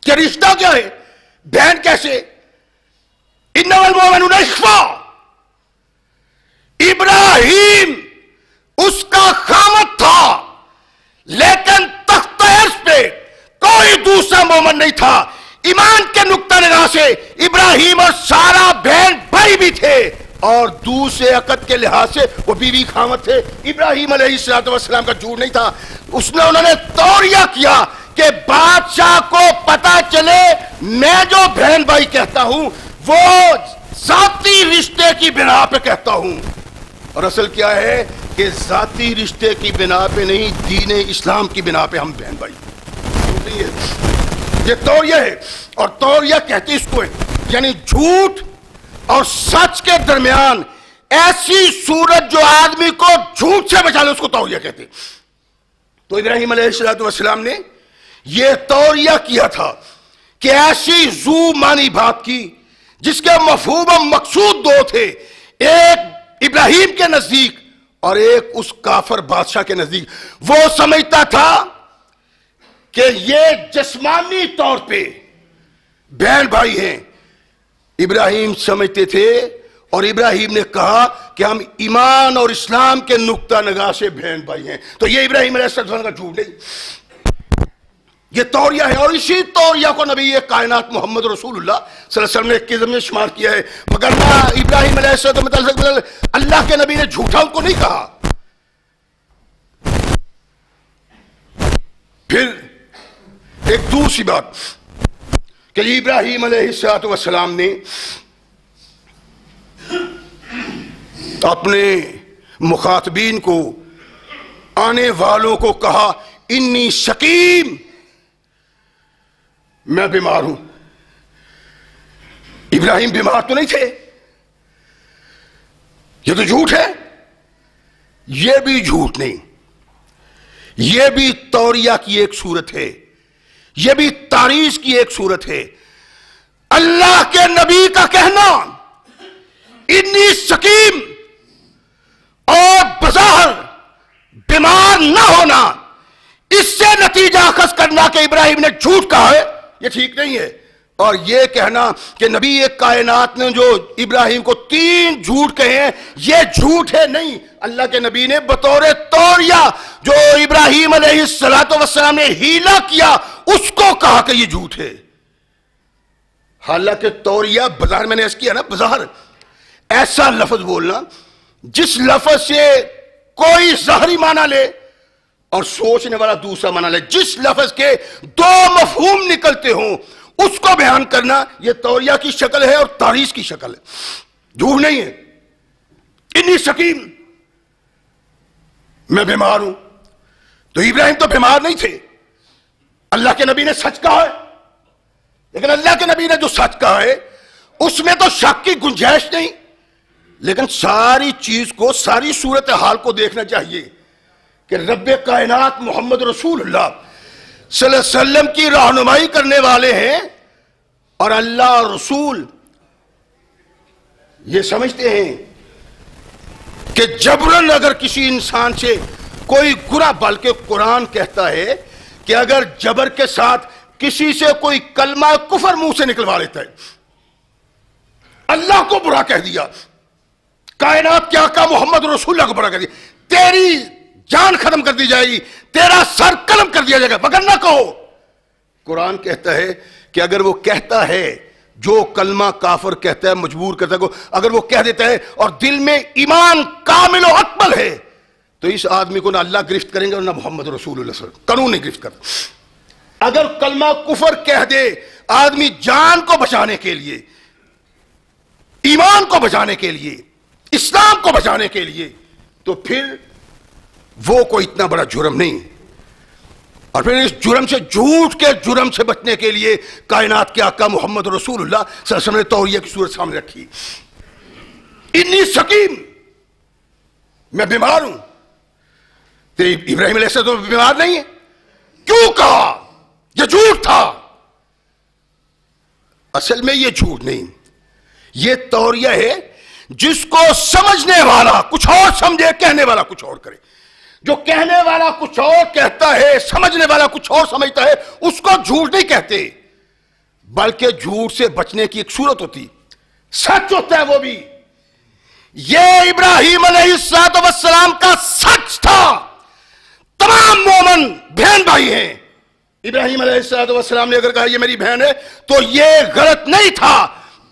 کہ رشتہ کیا ہے، بہن کیسے۔ انما المؤمنون اخوہ، ابراہیم اس کا خامد تھا لیکن تخت عرش پہ کوئی دوسرا مومن نہیں تھا۔ ایمان کے نقطہ نگاہ سے ابراہیم اور سارا بہن بھائی بھی تھے، اور دوسرے عقد کے لحاظ سے وہ بیوی خامد تھے۔ ابراہیم علیہ السلام کا جھوٹ نہیں تھا، انہوں نے توریہ کیا کہ بادشاہ کو پتا چلے میں جو بہن بھائی کہتا ہوں وہ ذاتی رشتے کی بنا پہ کہتا ہوں، اور اصل کیا ہے کہ ذاتی رشتے کی بنا پہ نہیں، دین اسلام کی بنا پہ ہم بہن بھائی۔ یہ توریہ ہے، اور توریہ کہتے اس کو ہے، یعنی جھوٹ اور سچ کے درمیان ایسی صورت جو آدمی کو جھوٹ سے بچا لے اس کو توریہ کہتے۔ تو ابراہیم علیہ السلام نے یہ توریہ کیا تھا کہ ایسی زو مانی بات کی جس کے مفہوم و مقصود دو تھے، ایک ابراہیم کے نزدیک اور ایک اس کافر بادشاہ کے نزدیک. وہ سمجھتا تھا کہ یہ جسمانی طور پہ بہن بھائی ہیں. ابراہیم سمجھتے تھے اور ابراہیم نے کہا کہ ہم ایمان اور اسلام کے نقطہ نگاہ سے بہن بھائی ہیں. تو یہ ابراہیم علیہ السلام کا جھوٹ نہیں، یہ توریہ ہے. اور اسی توریہ کو نبی کائنات محمد رسول اللہ صلی اللہ علیہ وسلم نے ایک قسم میں شمار کیا ہے. مگر ابراہیم علیہ السلام اللہ کے نبی نے جھوٹا ان کو نہیں کہا. پھر ایک دوسری بات کہ ابراہیم علیہ السلام نے اپنے مخاطبین کو، آنے والوں کو کہا انی سقیم، میں بیمار ہوں. ابراہیم بیمار تو نہیں تھے. یہ تو جھوٹ ہے. یہ بھی جھوٹ نہیں، یہ بھی توریہ کی ایک صورت ہے، یہ بھی تعریض کی ایک صورت ہے. اللہ کے نبی کا کہنا انی سقیم اور بظاہر بیمار نہ ہونا، اس سے نتیجہ اخذ کرنا کہ ابراہیم نے جھوٹ کہا ہے، یہ ٹھیک نہیں ہے. اور یہ کہنا کہ نبی کائنات نے جو ابراہیم کو 3 جھوٹ کہے ہیں یہ جھوٹ ہے، نہیں. اللہ کے نبی نے بطور توریہ جو ابراہیم علیہ السلام نے ہیلا کیا اس کو کہا کہ یہ جھوٹ ہے. حالانکہ توریہ بظاہر، میں نے اس کیا نا، بظاہر ایسا لفظ بولنا جس لفظ سے کوئی ظاہری معنی لے اور سوچنے والا دوسرا معنی لے، جس لفظ کے 2 مفہوم نکلتے ہوں اس کو بیان کرنا، یہ توریہ کی شکل ہے اور تعریض کی شکل ہے، جھوٹ نہیں ہے. انی سقیم، میں بیمار ہوں. تو ابراہیم تو بیمار نہیں تھے، اللہ کے نبی نے سچ کہا ہے. لیکن اللہ کے نبی نے جو سچ کہا ہے اس میں تو شک کی گنجائش نہیں. لیکن ساری چیز کو، ساری صورتحال کو دیکھنا چاہیے کہ رب کائنات محمد رسول اللہ صلی اللہ علیہ وسلم کی رہنمائی کرنے والے ہیں، اور اللہ اور رسول یہ سمجھتے ہیں کہ جبراً اگر کسی انسان سے کوئی گناہ، بلکہ قرآن کہتا ہے کہ اگر جبر کے ساتھ کسی سے کوئی کلمہ کفر منہ سے نکلوا لیتا ہے، اللہ کو برا کہہ دیا، کائنات کے آقا محمد رسول اللہ کو برا کہہ دیا، تیری جان ختم کر دی جائے گی، تیرا سر قلم کر دیا جائے گا، مگر نہ کہو. قرآن کہتا ہے کہ اگر وہ کہتا ہے جو کلمہ کافر کہتا ہے، مجبور کرتا ہے، اگر وہ کہہ دیتا ہے اور دل میں ایمان کامل و اکمل ہے، تو اس آدمی کو نہ اللہ گرفت کریں گے اور نہ محمد رسول اللہ صلی اللہ علیہ وسلم. قانون نہیں گرفت کرتا. اگر کلمہ کفر کہہ دے آدمی جان کو بچانے کے لیے، ایمان کو بچانے کے لیے، اسلام کو بچانے کے لیے، تو پھر وہ کوئی اتنا بڑا جرم نہیں. اور پھر اس جرم سے، جھوٹ کے جرم سے بچنے کے لیے کائنات کے آقا محمد رسول اللہ صلی اللہ علیہ وسلم نے توریہ کی صورت سامنے رکھی. انی سقیم، میں بیمار ہوں. تو ابراہیم علیہ السلام تو بیمار نہیں ہے. کیوں کہا؟ یہ جھوٹ تھا. اصل میں یہ جھوٹ نہیں، یہ توریہ ہے جس کو سمجھنے والا کچھ اور سمجھے، کہنے والا کچھ اور کرے. جو کہنے والا کچھ اور کہتا ہے، سمجھنے والا کچھ اور سمجھتا ہے، اس کو جھوٹ نہیں کہتے، بلکہ جھوٹ سے بچنے کی ایک صورت ہوتی، سچ ہوتا ہے وہ بھی. یہ ابراہیم علیہ السلام کا سچ تھا. تمام مومن بہن بھائی ہیں. ابراہیم علیہ السلام نے اگر کہا یہ میری بہن ہے تو یہ غلط نہیں تھا،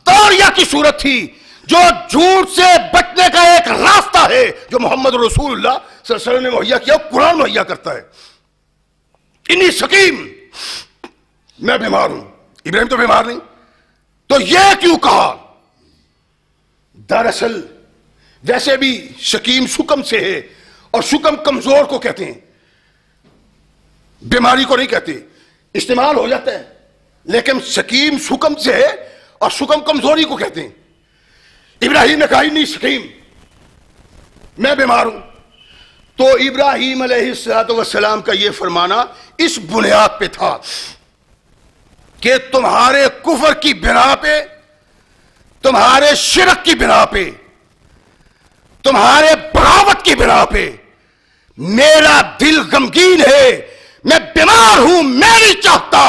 توریہ کی صورت تھی. جو جھوٹ سے بچنے کا ایک راستہ ہے جو محمد رسول اللہ صلی اللہ علیہ وسلم نے مہیا کیا، قرآن مہیا کرتا ہے. انی سقیم، میں بیمار ہوں. ابراہیم تو بیمار نہیں. تو یہ کیوں کہا؟ دراصل ویسے بھی سقیم شکم سے ہے، اور شکم کمزور کو کہتے ہیں، بیماری کو نہیں کہتے. استعمال ہو جاتا ہے لیکن سقیم شکم سے ہے اور شکم کمزوری کو کہتے ہیں. ابراہیم نے کہا نہیں سقیم، میں بیمار ہوں. تو ابراہیم علیہ السلام کا یہ فرمانا اس بنیاد پہ تھا کہ تمہارے کفر کی بنا پہ، تمہارے شرک کی بنا پہ تمہارے بغاوت کی بنا پہ میرا دل غمگین ہے، میں بیمار ہوں، میں نہیں چاہتا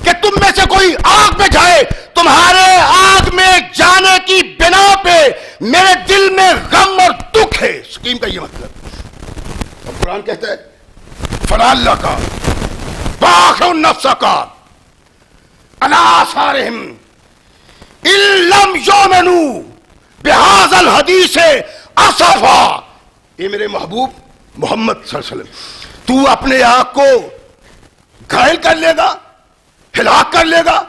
کہ تم میں سے کوئی آگ میں جائے۔ تمہارے آگ میں جانے کی بنا پہ میرے دل میں غم اور دکھ ہے۔ سکیم کا یہ مطلب، اب قرآن کہتا ہے فلا اللہ کا باخر النفس کا علی آثارہم ان لم یؤمنوا بہذا الحدیث اسفا۔ اے میرے محبوب محمد صلی اللہ علیہ وسلم، تو اپنے آپ کو گھائل کر لے گا، ہلاک کر لے گا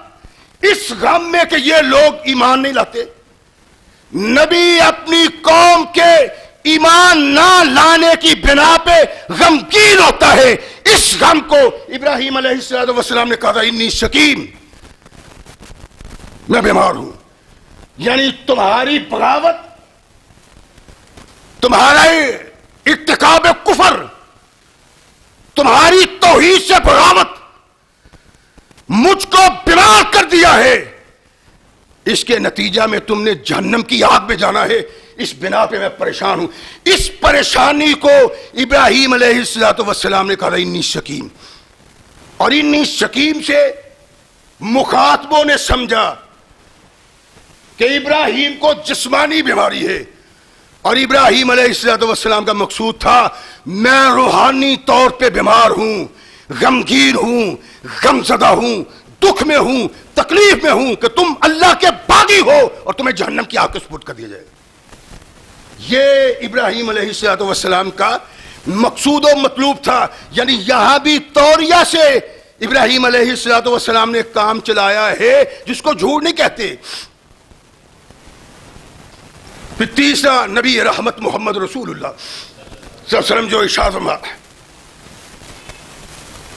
اس غم میں کہ یہ لوگ ایمان نہیں لاتے۔ نبی اپنی قوم کے ایمان نہ لانے کی بنا پہ غمگین ہوتا ہے۔ اس غم کو ابراہیم علیہ السلام نے کہا تھا انی سقیم، میں بیمار ہوں۔ یعنی تمہاری بغاوت، تمہارا ارتکاب کفر، تمہاری توحید سے بغاوت مجھ کو بیمار کر دیا ہے۔ اس کے نتیجہ میں تم نے جہنم کی آگ میں جانا ہے، اس بنا پہ میں پریشان ہوں۔ اس پریشانی کو ابراہیم علیہ السلام نے کہا انی سقیم، اور انی سقیم سے مخاطبوں نے سمجھا کہ ابراہیم کو جسمانی بیماری ہے، اور ابراہیم علیہ السلام کا مقصود تھا میں روحانی طور پہ بیمار ہوں، غمگین ہوں، غمزدہ ہوں، دکھ میں ہوں، تکلیف میں ہوں کہ تم اللہ کے باغی ہو اور تمہیں جہنم کی آگ کو سپرد کر دیا جائے گا۔ یہ ابراہیم علیہ السلام کا مقصود و مطلوب تھا۔ یعنی یہاں بھی توریہ سے ابراہیم علیہ السلام نے کام چلایا ہے، جس کو جھوٹ نہیں کہتے۔ پھر تیسرا نبی رحمت محمد رسول اللہ صلی اللہ علیہ وسلم جو ارشاد فرمایا،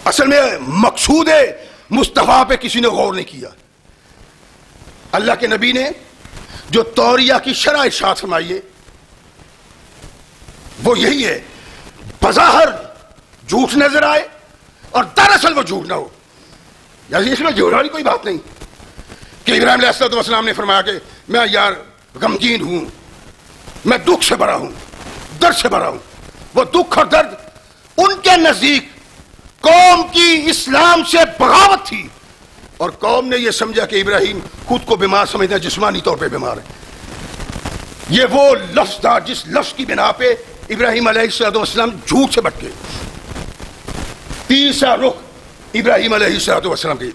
اصل میں مقصود مصطفیٰ پہ کسی نے غور نہیں کیا۔ اللہ کے نبی نے جو توریہ کی شرح ارشاد فرمائی ہے وہ یہی ہے، بظاہر جھوٹ نظر آئے اور دراصل وہ جھوٹ نہ ہو۔ یعنی اس میں جھوٹ والی کوئی بات نہیں کہ ابراہیم علیہ السلام نے فرمایا کہ میں یار غمگین ہوں، میں دکھ سے بھرا ہوں، درد سے بھرا ہوں۔ وہ دکھ اور درد ان کے نزدیک قوم کی اسلام سے بغاوت تھی، اور قوم نے یہ سمجھا کہ ابراہیم خود کو بیمار سمجھتا ہے، جسمانی طور پہ بیمار ہے۔ یہ وہ لفظ تھا جس لفظ کی بنا پہ ابراہیم علیہ السلام جھوٹ سے بٹ گئے۔ تیسرا رخ ابراہیم علیہ السلام کی،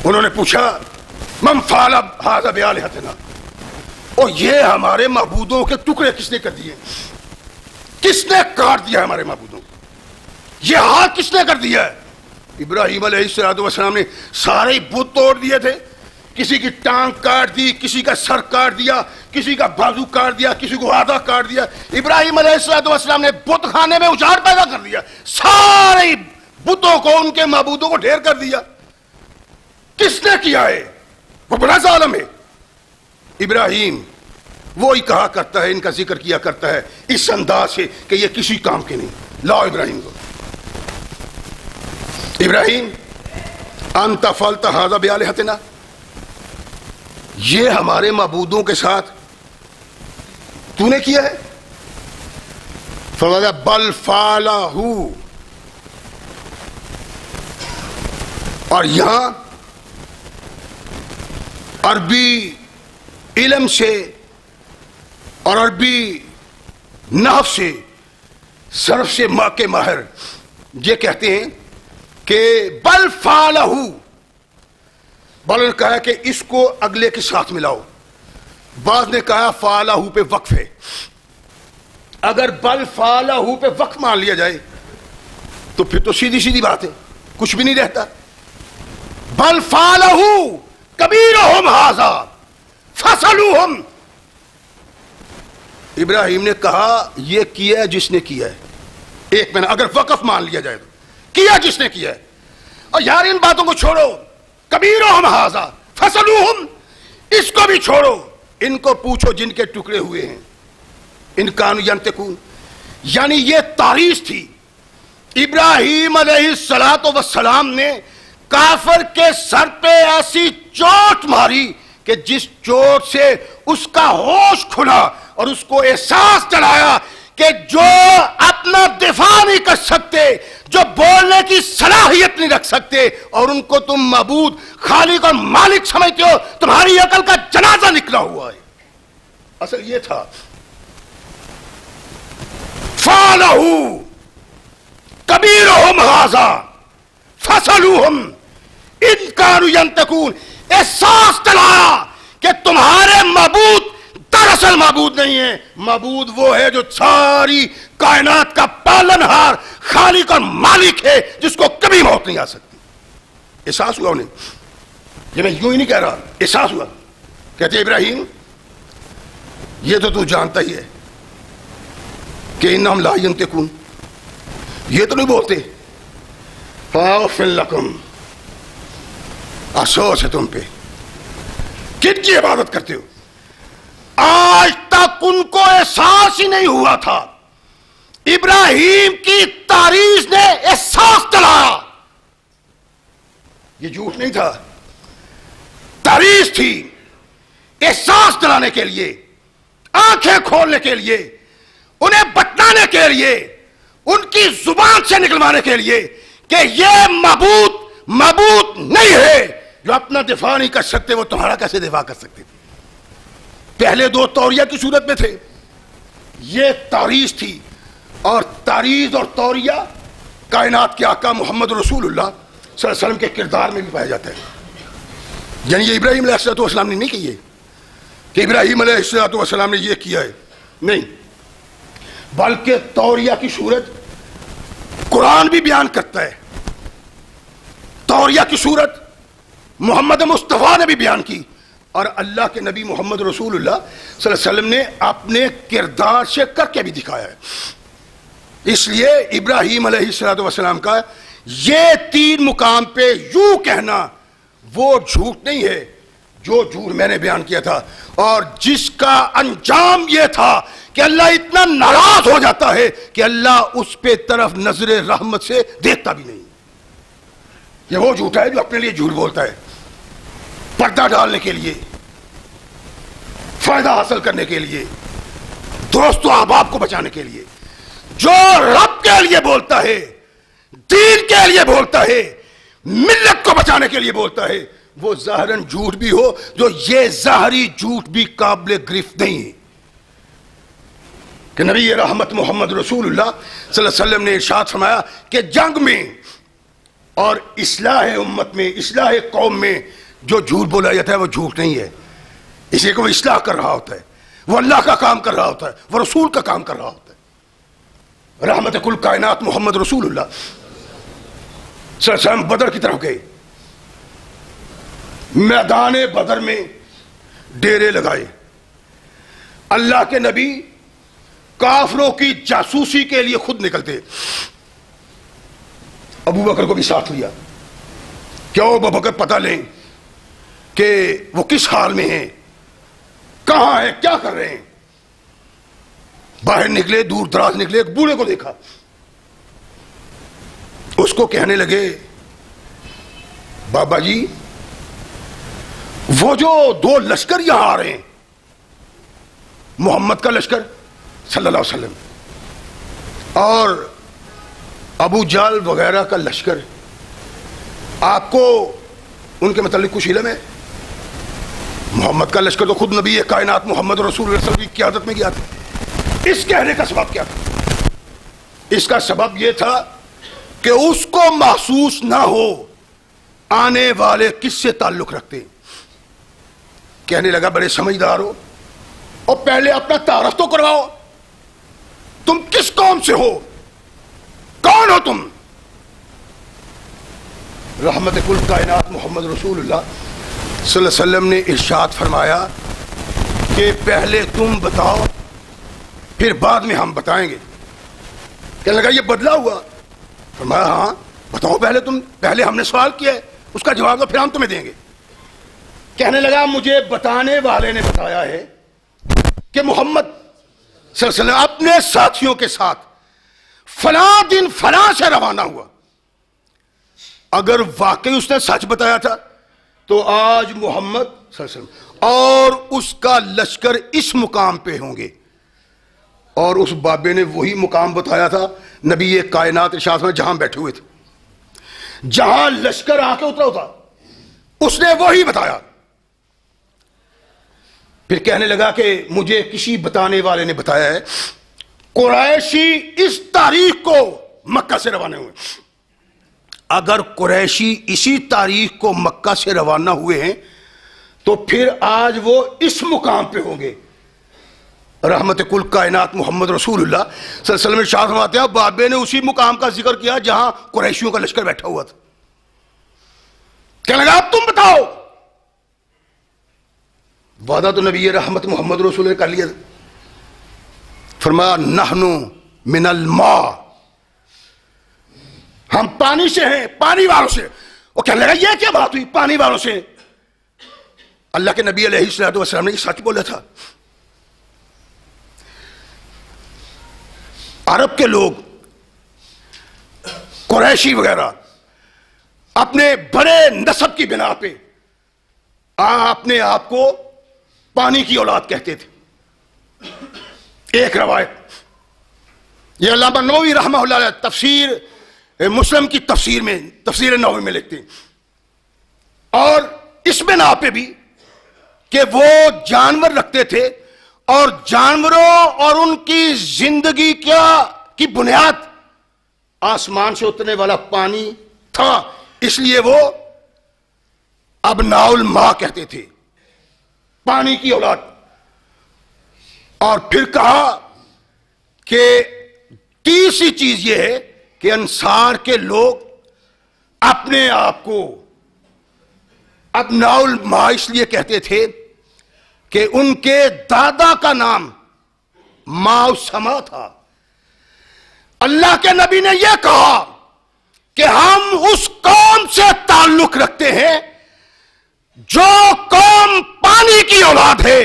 انہوں نے پوچھا من فعل ھذا بآلہتنا، اور یہ ہمارے معبودوں کے ٹکڑے کس نے کر دیے؟ کس نے کاٹ دیا ہمارے معبودوں کو؟ یہ حال کس نے کر دیا ہے؟ ابراہیم علیہ السلام نے سارے بت توڑ دیے تھے، کسی کی ٹانگ کاٹ دی، کسی کا سر کاٹ دیا، کسی کا بازو کاٹ دیا، کسی کو آدھا کاٹ دیا۔ ابراہیم علیہ السلام نے بت خانے میں اجاڑ پیدا کر دیا، سارے بتوں کو، ان کے معبودوں کو ڈھیر کر دیا۔ کس نے کیا ہے؟ وہ بڑا ظالم ہے۔ ابراہیم وہی کہا کرتا ہے، ان کا ذکر کیا کرتا ہے اس انداز سے کہ یہ کسی کام کے نہیں۔ لاؤ ابراہیم کو، ابراہیم انت فعلت ھذا بآلہتنا، یہ ہمارے معبودوں کے ساتھ تو نے کیا ہے؟ فرمایا بل فعلہ، اور یہاں عربی علم سے اور عربی نحو سے، صرف سے ماں کے ماہر یہ کہتے ہیں کہ بل فعلہ، بعض نے کہا کہ اس کو اگلے کے ساتھ ملاؤ، بعض نے کہا فعلہ پہ وقف ہے۔ اگر بل فعلہ پہ وقف مان لیا جائے تو پھر تو سیدھی سیدھی بات ہے، کچھ بھی نہیں رہتا۔ بل فعلہ کبیرہم ھذا فاسألوہم، ابراہیم نے کہا یہ کیا جس نے کیا ہے۔ ایک منٹ، اگر وقف مان لیا جائے تو کیا جس نے کیا ہے، اور یار ان باتوں کو چھوڑو، کبیرہم ھذا فاسألوہم، اس کو بھی چھوڑو، ان کو پوچھو جن کے ٹکڑے ہوئے ہیں، ان کانوا ینطقون۔ یعنی یہ تعریض تھی۔ ابراہیم علیہ السلام نے کافر کے سر پہ ایسی چوٹ ماری کہ جس چوٹ سے اس کا ہوش کھلا اور اس کو احساس دلایا کہ جو اپنا دفاع نہیں کر سکتے، جو بولنے کی صلاحیت نہیں رکھ سکتے، اور ان کو تم معبود، خالق اور مالک سمجھتے ہو، تمہاری عقل کا جنازہ نکلا ہوا ہے۔ اصل یہ تھا فَعَلَهُ كَبِيرُهُمْ هَٰذَا فَاسْأَلُوهُمْ إِن كَانُوا يَنطِقُونَ۔ احساس دلایا کہ تمہارے معبود دراصل معبود نہیں ہے، معبود وہ ہے جو ساری کائنات کا پالنہار، خالق اور مالک ہے، جس کو کبھی موت نہیں آ سکتی۔ احساس ہوا انہیں، یہ میں یوں ہی نہیں کہہ رہا، احساس ہوا۔ کہتے ابراہیم یہ تو جانتا ہی ہے کہ انہم لا ینطقون، یہ تو نہیں بولتے۔ فاغفر لکم، افسوس ہے تم پہ، کن کی عبادت کرتے ہو؟ آج تک ان کو احساس ہی نہیں ہوا تھا۔ ابراہیم کی تعریض نے احساس دلایا، یہ جھوٹ نہیں تھا، تعریض تھی، احساس دلانے کے لیے، آنکھیں کھولنے کے لیے، انہیں بتلانے کے لیے، ان کی زبان سے نکلوانے کے لیے کہ یہ معبود نہیں ہے۔ جو اپنا دفاع نہیں کر سکتے وہ تمہارا کیسے دفاع کر سکتے؟ پہلے دو توریہ کی صورت میں تھے، یہ تعریض تھی، اور تعریض اور توریہ کائنات کے آقا محمد رسول اللہ صلی اللہ علیہ وسلم کے کردار میں بھی پایا جاتا ہے۔ یعنی یہ ابراہیم علیہ السلام نے نہیں کی ہے کہ ابراہیم علیہ السلام نے یہ کیا ہے، نہیں، بلکہ توریہ کی صورت قرآن بھی بیان کرتا ہے، توریہ کی صورت محمد مصطفیٰ نے بھی بیان کی، اور اللہ کے نبی محمد رسول اللہ صلی اللہ علیہ وسلم نے اپنے کردار سے کر کے بھی دکھایا ہے۔ اس لیے ابراہیم علیہ السلام کا یہ تین مقام پہ یوں کہنا وہ جھوٹ نہیں ہے جو جھوٹ میں نے بیان کیا تھا، اور جس کا انجام یہ تھا کہ اللہ اتنا ناراض ہو جاتا ہے کہ اللہ اس پہ طرف نظر رحمت سے دیکھتا بھی نہیں۔ یہ وہ جھوٹا ہے جو اپنے لیے جھوٹ بولتا ہے، پردہ ڈالنے کے لیے، فائدہ حاصل کرنے کے لیے، دوست و احباب کو بچانے کے لیے۔ جو رب کے لیے بولتا ہے، دین کے لیے بولتا ہے، ملت کو بچانے کے لیے بولتا ہے، وہ ظاہراً جھوٹ بھی ہو، جو یہ ظاہری جھوٹ بھی قابل گرفت نہیں ہے۔ کہ نبی رحمت محمد رسول اللہ صلی اللہ علیہ وسلم نے ارشاد فرمایا کہ جنگ میں اور اصلاح امت میں، اصلاح قوم میں جو جھوٹ بولا جاتا ہے وہ جھوٹ نہیں ہے، اسی کو وہ اصلاح کر رہا ہوتا ہے، وہ اللہ کا کام کر رہا ہوتا ہے، وہ رسول کا کام کر رہا ہوتا ہے۔ رحمت کل کائنات محمد رسول اللہ صلی اللہ علیہ وسلم بدر کی طرف گئے، میدان بدر میں ڈیرے لگائے، اللہ کے نبی کافروں کی جاسوسی کے لیے خود نکلتے، ابو بکر کو بھی ساتھ لیا، کیوں ابو بکر پتہ لیں کہ وہ کس حال میں ہیں، کہاں ہیں، کیا کر رہے ہیں۔ باہر نکلے، دور دراز نکلے، ایک بوڑھے کو دیکھا، اس کو کہنے لگے بابا جی وہ جو دو لشکر یہاں آ رہے ہیں، محمد کا لشکر صلی اللہ علیہ وسلم اور ابو جہل وغیرہ کا لشکر، آپ کو ان کے متعلق کچھ علم ہے؟ محمد کا لشکر تو خود نبی کائنات محمد رسول اللہ صلی اللہ علیہ وسلم کی قیادت میں گیا تھا۔ اس کہنے کا سبب کیا تھا؟ اس کا سبب یہ تھا کہ اس کو محسوس نہ ہو آنے والے کس سے تعلق رکھتے ہیں۔ کہنے لگا بڑے سمجھدار ہو، اور پہلے اپنا تعارف تو کرواؤ، تم کس قوم سے ہو، کون ہو تم؟ رحمت کل کائنات محمد رسول اللہ صلی اللہ علیہ وسلم نے ارشاد فرمایا کہ پہلے تم بتاؤ پھر بعد میں ہم بتائیں گے۔ کہنے لگا یہ بدلا ہوا؟ فرمایا ہاں بتاؤ پہلے تم، پہلے ہم نے سوال کیا ہے، اس کا جواب دو پھر ہم تمہیں دیں گے۔ کہنے لگا مجھے بتانے والے نے بتایا ہے کہ محمد صلی اللہ علیہ وسلم اپنے ساتھیوں کے ساتھ فلاں دن فلاں سے روانہ ہوا۔ اگر واقعی اس نے سچ بتایا تھا تو آج محمد صلی اللہ علیہ وسلم اور اس کا لشکر اس مقام پہ ہوں گے. اور اس بابے نے وہی مقام بتایا تھا نبی کائنات ارشاد میں جہاں بیٹھے ہوئے تھے, جہاں لشکر آ کے اترا تھا, اس نے وہی بتایا. پھر کہنے لگا کہ مجھے کسی بتانے والے نے بتایا ہے قریشی اس تاریخ کو مکہ سے روانہ ہوئے. اگر قریشی اسی تاریخ کو مکہ سے روانہ ہوئے ہیں تو پھر آج وہ اس مقام پہ ہوں گے. رحمت کل کائنات محمد رسول اللہ صلی اللہ علیہ وسلم ارشاد فرماتے ہیں بابے نے اسی مقام کا ذکر کیا جہاں قریشیوں کا لشکر بیٹھا ہوا تھا. کہنے لگا اب تم بتاؤ. وعدہ تو نبی رحمت محمد رسول نے کر لیا. فرمایا نحنو من الماء, ہم پانی سے ہیں, پانی والوں سے. وہ کہنے لگا یہ کیا بات ہوئی پانی والوں سے؟ اللہ کے نبی علیہ الصلوۃ والسلام نے یہ سچ بولا تھا. عرب کے لوگ قریشی وغیرہ اپنے بڑے نسب کی بنا پہ اپنے آپ کو پانی کی اولاد کہتے تھے. ایک روایت یہ علامہ نووی رحمہ اللہ علیہ تفسیر مسلم کی تفسیر میں, تفسیر نووی میں لکھتے ہیں, اور اس بنا پہ بھی کہ وہ جانور رکھتے تھے اور جانوروں اور ان کی زندگی کی بنیاد آسمان سے اترنے والا پانی تھا, اس لیے وہ ابناء الماء کہتے تھے, پانی کی اولاد. اور پھر کہا کہ تیسری چیز یہ ہے کہ انصار کے لوگ اپنے آپ کو ابناء الماء اس لیے کہتے تھے کہ ان کے دادا کا نام ماء السما تھا. اللہ کے نبی نے یہ کہا کہ ہم اس قوم سے تعلق رکھتے ہیں جو قوم پانی کی اولاد ہے,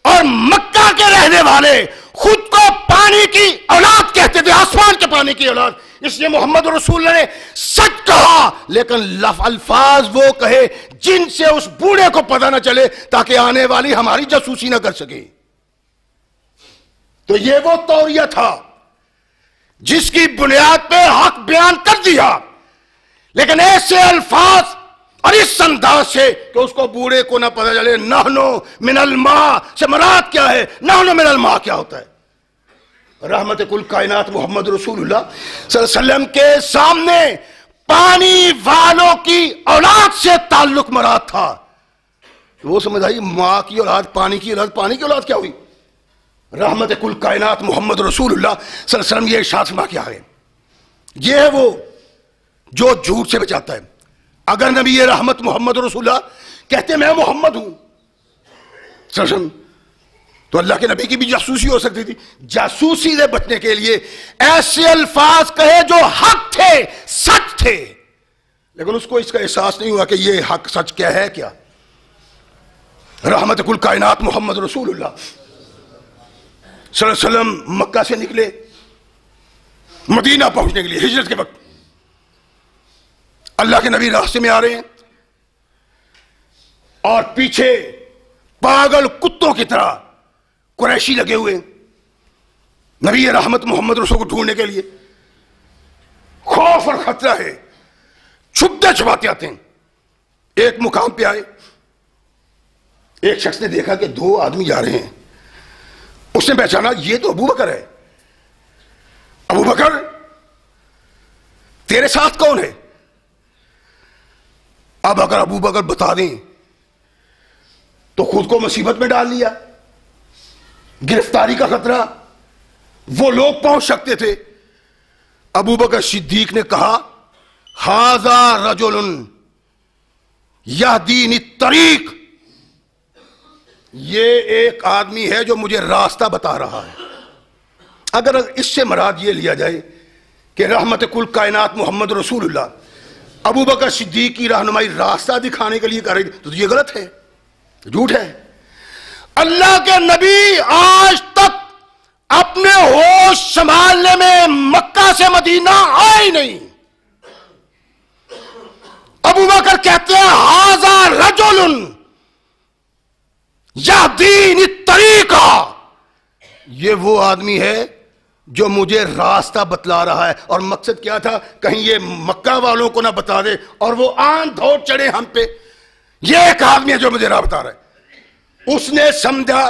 اور مکہ کے رہنے والے خود کو پانی کی اولاد کہتے تھے, آسمان کے پانی کی اولاد. اس لیے محمد رسول اللہ نے سچ کہا, لیکن الفاظ وہ کہے جن سے اس بوڑھے کو پتہ نہ چلے تاکہ آنے والی ہماری جاسوسی نہ کر سکے. تو یہ وہ توریہ تھا جس کی بنیاد پہ حق بیان کر دیا, لیکن ایسے الفاظ اور اس انداز سے کہ اس کو بوڑھے کو نہ پتہ چلے. نحنو من الماء سے مراد کیا ہے, نحنو من الماء کیا ہوتا ہے؟ رحمت کل کائنات محمد رسول اللہ صلی اللہ علیہ وسلم کے سامنے پانی والوں کی اولاد سے تعلق مراد تھا. وہ سمجھ آئی ماں کی اولاد, پانی کی اولاد, پانی کی اولاد کیا ہوئی؟ رحمت کل کائنات محمد رسول اللہ صلی اللہ علیہ وسلم یہ ارشاد فرما کے آئے. یہ ہے وہ جو جھوٹ سے بچاتا ہے. اگر نبی یہ رحمت محمد رسول اللہ کہتے میں محمد ہوں صلی اللہ علیہ وسلم, تو اللہ کے نبی کی بھی جاسوسی ہو سکتی تھی. جاسوسی سے بچنے کے لیے ایسے الفاظ کہے جو حق تھے, سچ تھے, لیکن اس کو اس کا احساس نہیں ہوا کہ یہ حق سچ کیا ہے. کیا رحمت کل کائنات محمد رسول اللہ صلی اللہ علیہ وسلم مکہ سے نکلے مدینہ پہنچنے کے لیے ہجرت کے وقت. اللہ کے نبی راستے میں آ رہے ہیں اور پیچھے پاگل کتوں کی طرح قریشی لگے ہوئے ہیں نبی رحمت محمد رسول کو ڈھونڈنے کے لیے. خوف اور خطرہ ہے, چھپتے چھپاتے آتے ہیں. ایک مقام پہ آئے, ایک شخص نے دیکھا کہ دو آدمی جا رہے ہیں. اس نے پہچانا یہ تو ابو بکر ہے. ابو بکر تیرے ساتھ کون ہے؟ اب اگر ابو بکر بتا دیں تو خود کو مصیبت میں ڈال لیا, گرفتاری کا خطرہ, وہ لوگ پہنچ سکتے تھے. ابو بکر صدیق نے کہا ھذا رجل یہدینی الطریق, یہ ایک آدمی ہے جو مجھے راستہ بتا رہا ہے. اگر اس سے مراد یہ لیا جائے کہ رحمت کل کائنات محمد رسول اللہ ابو بکر صدیق کی رہنمائی راستہ دکھانے کے لیے کر رہی تو یہ غلط ہے, جھوٹ ہے. اللہ کے نبی آج تک اپنے ہوش سنبھالنے میں مکہ سے مدینہ آئے نہیں. ابو بکر کہتے ہیں ھذا رجل یہدینی الطریقہ، یہ وہ آدمی ہے جو مجھے راستہ بتلا رہا ہے. اور مقصد کیا تھا؟ کہیں یہ مکہ والوں کو نہ بتا دے اور وہ آن دھوڑ چڑھے ہم پہ. یہ ایک آدمی ہے جو مجھے راہ بتا رہا ہے. اس نے سمجھا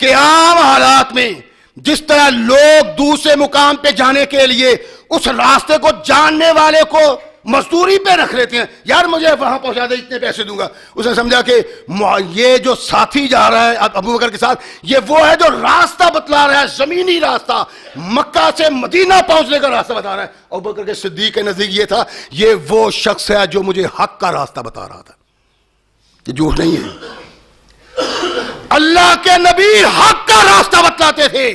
کہ عام حالات میں جس طرح لوگ دوسرے مقام پہ جانے کے لیے اس راستے کو جاننے والے کو مزدوری پہ رکھ لیتے ہیں، یار مجھے وہاں پہنچا دے، اتنے پیسے دوں گا. اس نے سمجھا کہ یہ جو ساتھی جا رہا ہے ابو بکر کے ساتھ، یہ وہ ہے جو راستہ بتلا رہا ہے، زمینی راستہ، مکہ سے مدینہ پہنچنے کا راستہ بتا رہا ہے. ابو بکر کے صدیق کے نزدیک یہ تھا، یہ وہ شخص ہے جو مجھے حق کا راستہ بتا رہا تھا. یہ جھوٹ نہیں ہے. اللہ کے نبی حق کا راستہ بتلاتے تھے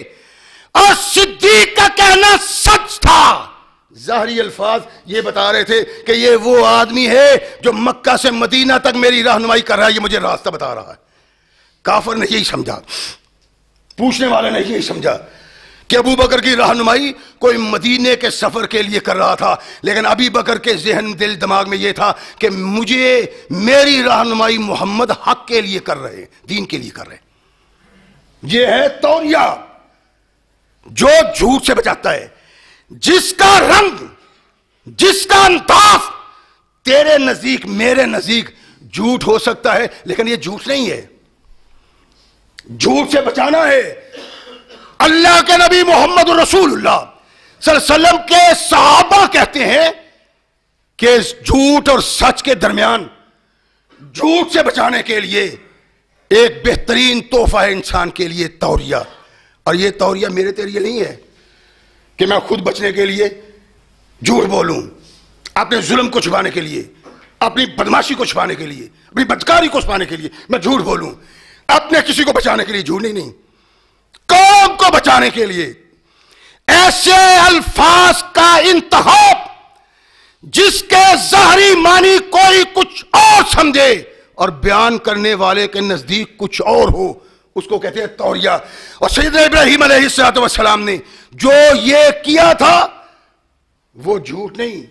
اور صدیق کا کہنا سچ تھا. ظاہری الفاظ یہ بتا رہے تھے کہ یہ وہ آدمی ہے جو مکہ سے مدینہ تک میری رہنمائی کر رہا ہے، یہ مجھے راستہ بتا رہا ہے. کافر نے یہی سمجھا، پوچھنے والے نے یہی سمجھا کہ ابو بکر کی رہنمائی کوئی مدینے کے سفر کے لیے کر رہا تھا. لیکن ابی بکر کے ذہن دل دماغ میں یہ تھا کہ مجھے میری رہنمائی محمد حق کے لیے کر رہے ہیں، دین کے لیے کر رہے ہیں. یہ ہے توریہ جو جھوٹ سے بچاتا ہے، جس کا رنگ، جس کا انداز تیرے نزدیک میرے نزدیک جھوٹ ہو سکتا ہے، لیکن یہ جھوٹ نہیں ہے. جھوٹ سے بچانا ہے. اللہ کے نبی محمد رسول اللہ صلی اللہ علیہ وسلم کے صحابہ کہتے ہیں کہ جھوٹ اور سچ کے درمیان جھوٹ سے بچانے کے لیے ایک بہترین تحفہ ہے انسان کے لیے توریہ. اور یہ توریہ میرے تیرے لیے نہیں ہے کہ میں خود بچنے کے لیے جھوٹ بولوں، اپنے ظلم کو چھپانے کے لیے، اپنی بدماشی کو چھپانے کے لیے، اپنی بدکاری کو چھپانے کے لیے میں جھوٹ بولوں. اپنے کسی کو بچانے کے لیے جھوٹ نہیں، قوم کو بچانے کے لیے ایسے الفاظ کا انتخاب جس کے ظاہری معنی کوئی کچھ اور سمجھے اور بیان کرنے والے کے نزدیک کچھ اور ہو، اس کو کہتے ہیں توریہ. اور سیدنا ابراہیم علیہ السلام نے جو یہ کیا تھا وہ جھوٹ نہیں،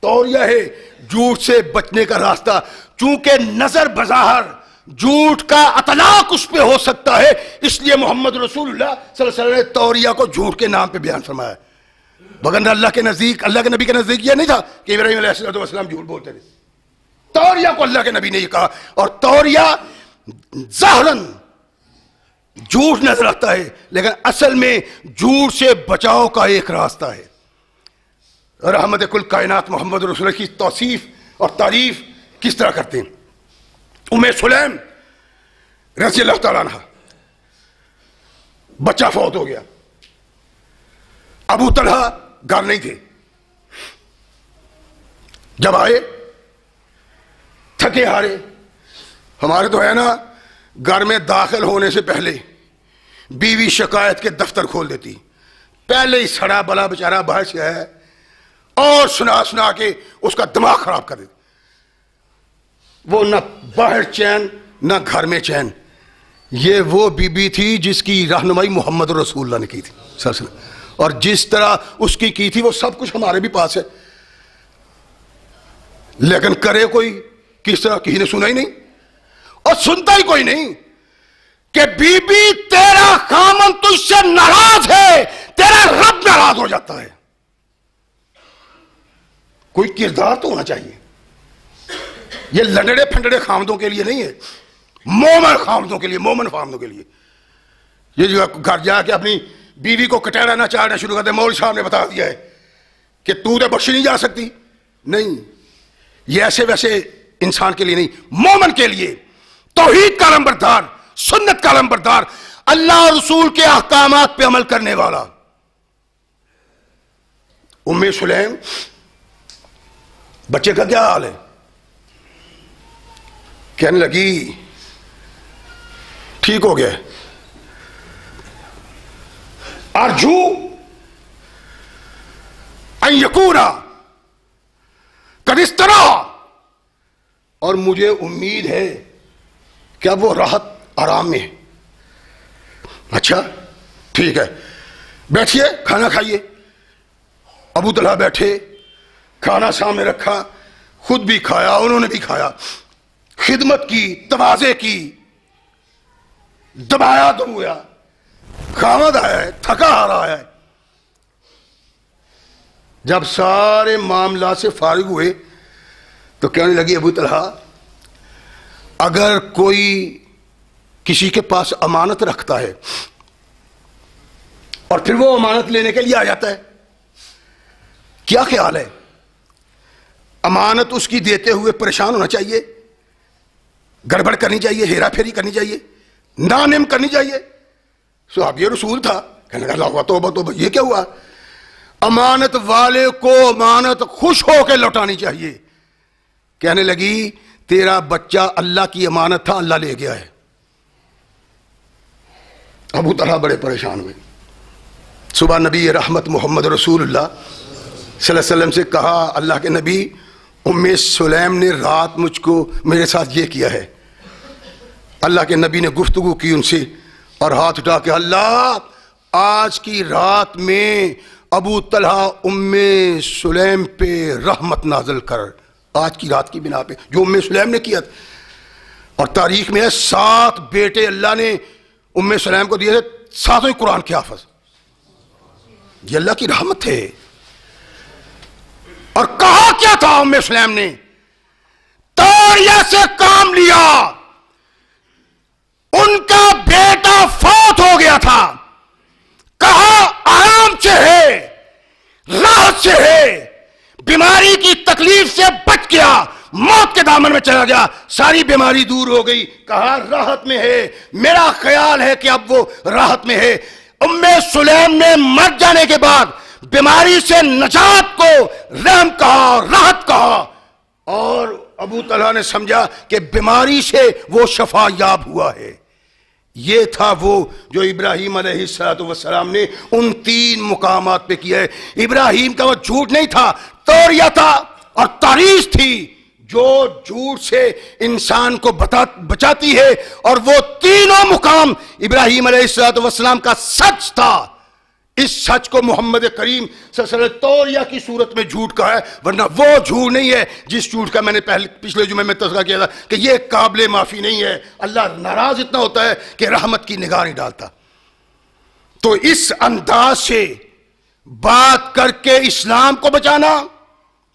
توریہ ہے. جھوٹ سے بچنے کا راستہ، چونکہ نظر بظاہر جھوٹ کا اطلاق اس پہ ہو سکتا ہے، اس لیے محمد رسول اللہ صلی اللہ علیہ وسلم نے توریہ کو جھوٹ کے نام پہ بیان فرمایا. مگر اللہ کے نزدیک، اللہ کے نبی کے نزدیک یہ نہیں تھا کہ ابراہیم علیہ السلام جھوٹ بولتے تھے. توریہ کو اللہ کے نبی نے یہ کہا. اور توریہ ظاہراً جھوٹ نظر آتا ہے، لیکن اصل میں جھوٹ سے بچاؤ کا ایک راستہ ہے. رحمت کل کائنات محمد رسول اللہ کی توصیف اور تعریف کس طرح کرتے ہیں؟ ام سلیم رضی اللہ تعالیٰ عنہ، بچہ فوت ہو گیا. ابو طلحہ گھر نہیں تھے. جب آئے تھکے ہارے، ہمارے تو ہے نا گھر میں داخل ہونے سے پہلے بیوی شکایت کے دفتر کھول دیتی، پہلے ہی سڑا بلا بیچارہ باہر سے ہے اور سنا کے اس کا دماغ خراب کر دیتی. وہ نہ باہر چین نہ گھر میں چین. یہ وہ بی بی تھی جس کی رہنمائی محمد رسول اللہ نے کی تھی، اور جس طرح اس کی تھی وہ سب کچھ ہمارے بھی پاس ہے. لیکن کرے کوئی کس طرح؟ کسی نے سنا ہی نہیں اور سنتا ہی کوئی نہیں کہ بی بی تیرا خامن تجھ سے ناراض ہے، تیرا رب ناراض ہو جاتا ہے. کوئی کردار تو ہونا چاہیے. یہ لنڈڑے پھنڈڑے خامدوں کے لیے نہیں ہے، مومن خامدوں کے لیے، مومن خامدوں کے لیے. یہ جو گھر جا کے اپنی بیوی کو کٹیرا نہ چاڑنا شروع کر دے، مولوی صاحب نے بتا دیا ہے کہ تو بخشی نہیں جا سکتی. نہیں، یہ ایسے ویسے انسان کے لیے نہیں، مومن کے لیے، توحید کا علمبردار، سنت کا علمبردار، اللہ اور رسول کے احکامات پہ عمل کرنے والا. ام سلیم، بچے کا کیا حال ہے؟ کہنے لگی ٹھیک ہو گیا. ارجو ان یکون قد استراح، اور مجھے امید ہے کہ اب وہ راحت آرام میں ہے. اچھا ٹھیک ہے، بیٹھیے کھانا کھائیے. ابو طلحہ بیٹھے، کھانا سامنے رکھا، خود بھی کھایا، انہوں نے بھی کھایا، خدمت کی، تواضع کی. دبایا دبویا، خامد آیا ہے، تھکا ہارا آیا ہے۔ جب سارے معاملات سے فارغ ہوئے تو کہنے لگی ابو طلحہ اگر کوئی کسی کے پاس امانت رکھتا ہے اور پھر وہ امانت لینے کے لیے آ جاتا ہے، کیا خیال ہے؟ امانت اس کی دیتے ہوئے پریشان ہونا چاہیے، گڑبڑ کرنی چاہیے، ہیرا پھیری کرنی چاہیے، نانم کرنی چاہیے؟ صحابی رسول تھا، کہنے لگا اللہ توبہ توبہ، یہ کیا ہوا؟ امانت والے کو امانت خوش ہو کے لوٹانی چاہیے۔ کہنے لگی تیرا بچہ اللہ کی امانت تھا، اللہ لے گیا ہے۔ ابو طلحہ بڑے پریشان ہوئے۔ صبح نبی رحمت محمد رسول اللہ صلی اللہ علیہ وسلم سے کہا اللہ کے نبی ام سلیم نے رات مجھ کو میرے ساتھ یہ کیا ہے۔ اللہ کے نبی نے گفتگو کی ان سے اور ہاتھ اٹھا کے اللہ آج کی رات میں ابو طلحہ ام سلیم پہ رحمت نازل کر، آج کی رات کی بنا پہ جو ام سلیم نے کیا تھا۔ اور تاریخ میں ہے 7 بیٹے اللہ نے ام سلیم کو دیے تھے، 7 قرآن کے حافظ، یہ اللہ کی رحمت ہے۔ اور کہا کیا تھا ام سلیم نے؟ طاریہ سے کام لیا، ان کا بیٹا فوت ہو گیا تھا، کہا آرام سے ہے، راحت سے ہے، بیماری کی تکلیف سے بچ گیا، موت کے دامن میں چلا گیا، ساری بیماری دور ہو گئی، کہا راحت میں ہے، میرا خیال ہے کہ اب وہ راحت میں ہے۔ ام سلیم نے مر جانے کے بعد بیماری سے نجات کو رحم کہا، راحت کہا، اور ابو طلحہ نے سمجھا کہ بیماری سے وہ شفا یاب ہوا ہے۔ یہ تھا وہ جو ابراہیم علیہ السلام نے ان 3 مقامات پہ کیا ہے۔ ابراہیم کا وہ جھوٹ نہیں تھا، توریہ تھا اور تاریخ تھی جو جھوٹ سے انسان کو بچاتی ہے، اور وہ تینوں مقام ابراہیم علیہ السلام کا سچ تھا۔ اس سچ کو محمد کریم صلی اللہ علیہ وسلم توریہ کی صورت میں جھوٹ کہا ہے، ورنہ وہ جھوٹ نہیں ہے جس جھوٹ کا میں نے پچھلے جمعے میں تذکرہ کیا تھا کہ یہ قابل معافی نہیں ہے۔ اللہ ناراض اتنا ہوتا ہے کہ رحمت کی نگاہ نہیں ڈالتا۔ تو اس انداز سے بات کر کے اسلام کو بچانا،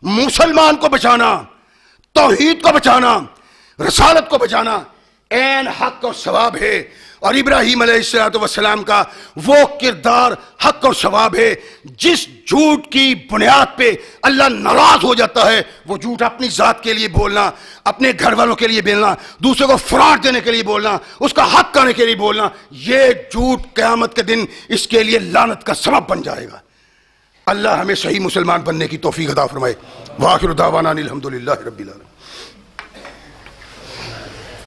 مسلمان کو بچانا، توحید کو بچانا، رسالت کو بچانا عین حق اور ثواب ہے۔ اور ابراہیم علیہ السلام کا وہ کردار حق اور ثواب ہے۔ جس جھوٹ کی بنیاد پہ اللہ ناراض ہو جاتا ہے، وہ جھوٹ اپنی ذات کے لیے بولنا، اپنے گھر والوں کے لیے بولنا، دوسرے کو فراڈ دینے کے لیے بولنا، اس کا حق کرنے کے لیے بولنا، یہ جھوٹ قیامت کے دن اس کے لیے لعنت کا سبب بن جائے گا۔ اللہ ہمیں صحیح مسلمان بننے کی توفیق عطا فرمائے۔ وآخر دعوانا الحمدللہ رب العالمین۔